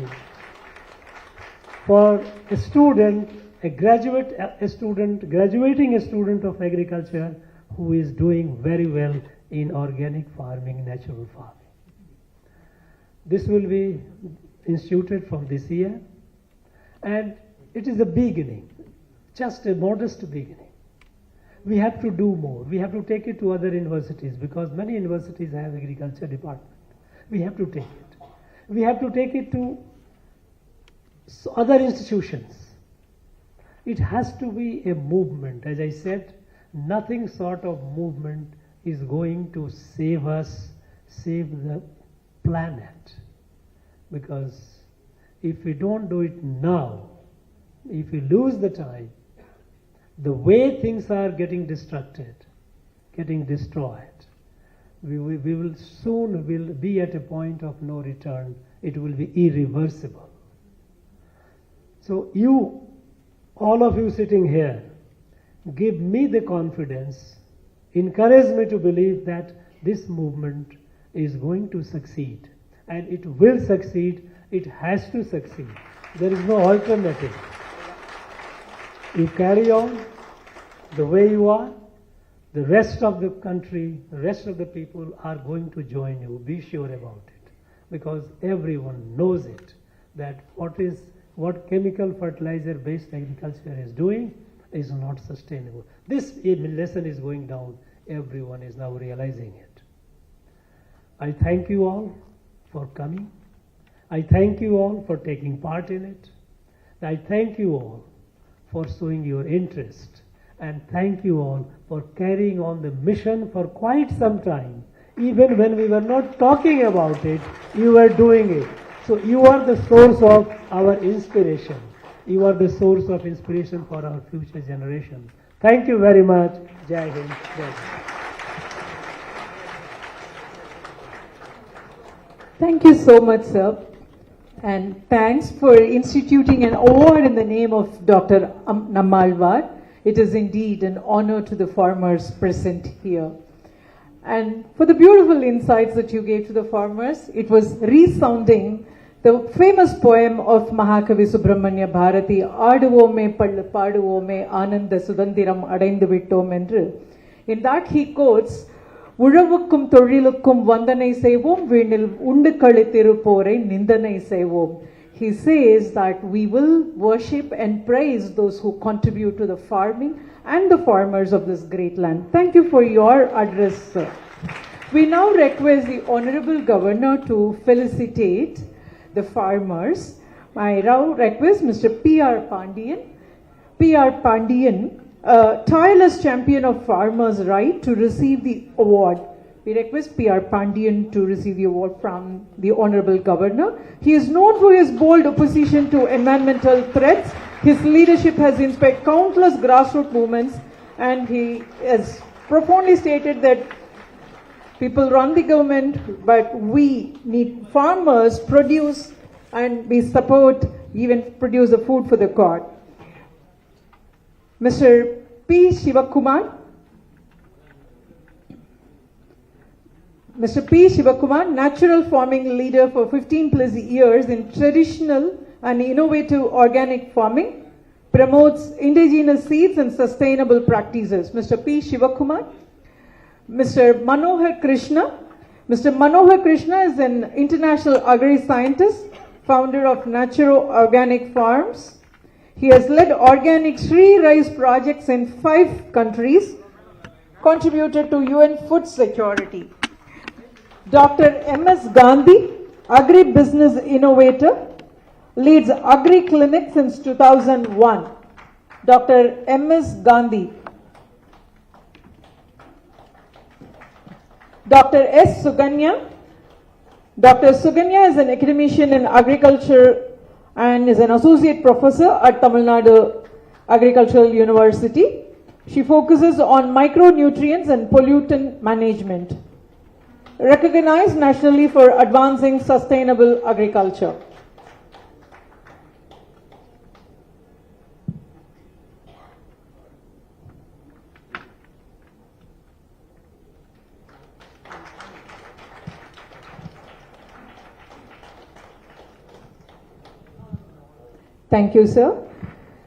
for a student, graduating a student of agriculture who is doing very well in organic farming, natural farming. This will be instituted from this year, and it is a beginning, just a modest beginning. we have to do more. We have to take it to other universities because many universities have agriculture department. We have to take it. We have to take it to other institutions. It has to be a movement. As I said, nothing short of movement is going to save us, save the planet. Because if we don't do it now, if we lose the time, the way things are getting destructed, getting destroyed, we will soon will be at a point of no return. It will be irreversible. So you, all of you sitting here, give me the confidence, encourage me to believe that this movement is going to succeed. And it will succeed. It has to succeed. There is no alternative. You carry on the way you are. The rest of the country, the rest of the people are going to join you. Be sure about it. Because everyone knows it, that what chemical fertilizer based agriculture is doing is not sustainable. This lesson is going down. Everyone is now realizing it. I thank you all for coming. I thank you all for taking part in it. I thank you all for showing your interest. And thank you all for carrying on the mission for quite some time. Even when we were not talking about it, you were doing it. So you are the source of our inspiration. You are the source of inspiration for our future generation. Thank you very much. Jai Hind. Jai Hind. Thank you so much, sir. And thanks for instituting an award in the name of Dr. Nammalwar. It is indeed an honor to the farmers present here. And for the beautiful insights that you gave to the farmers, it was resounding the famous poem of Mahakavi Subramanya Bharati, Aduvome Paduvome Ananda Sudandiram Adaindu Vittom Endru. In that he quotes, Uravukkum Torilukkum Vandanai Sevom Vinil Undukali Tirupore Nindanai Sevom. He says that we will worship and praise those who contribute to the farming and the farmers of this great land. Thank you for your address, sir. We now request the Honorable Governor to felicitate the farmers. I now request Mr. P.R. Pandian. P.R. Pandian, a tireless champion of farmers' right, to receive the award. We request P.R. Pandian to receive the award from the Honorable Governor. He is known for his bold opposition to environmental threats. His leadership has inspired countless grassroots movements, and he has profoundly stated that people run the government, but we need farmers produce and we support, even produce the food for the god. Mr. P. Shivakumar. Mr. P. Shivakumar, natural farming leader for 15 plus years in traditional and innovative organic farming, promotes indigenous seeds and sustainable practices. Mr. P. Shivakumar. Mr. Manohar Krishna. Mr. Manohar Krishna is an international agri-scientist, founder of Natural Organic Farms. He has led organic tree rice projects in 5 countries, contributed to UN food security. Dr. M.S. Gandhi, agri-business innovator, leads agri-clinic since 2001. Dr. M.S. Gandhi. Dr. S. Suganya. Dr. Suganya is an academician in agriculture and is an associate professor at Tamil Nadu Agricultural University. She focuses on micronutrients and pollutant management. Recognized nationally for advancing sustainable agriculture. Thank you, sir.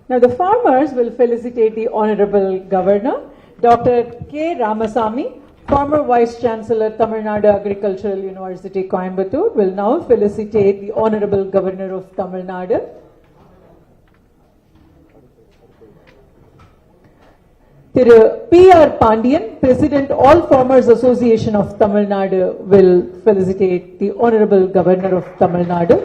Now the farmers will felicitate the Honorable Governor, Dr. K. Ramasamy, former Vice Chancellor, Tamil Nadu Agricultural University, Coimbatore, will now felicitate the Honorable Governor of Tamil Nadu. Thiru P.R. Pandian, President All Farmers Association of Tamil Nadu, will felicitate the Honorable Governor of Tamil Nadu.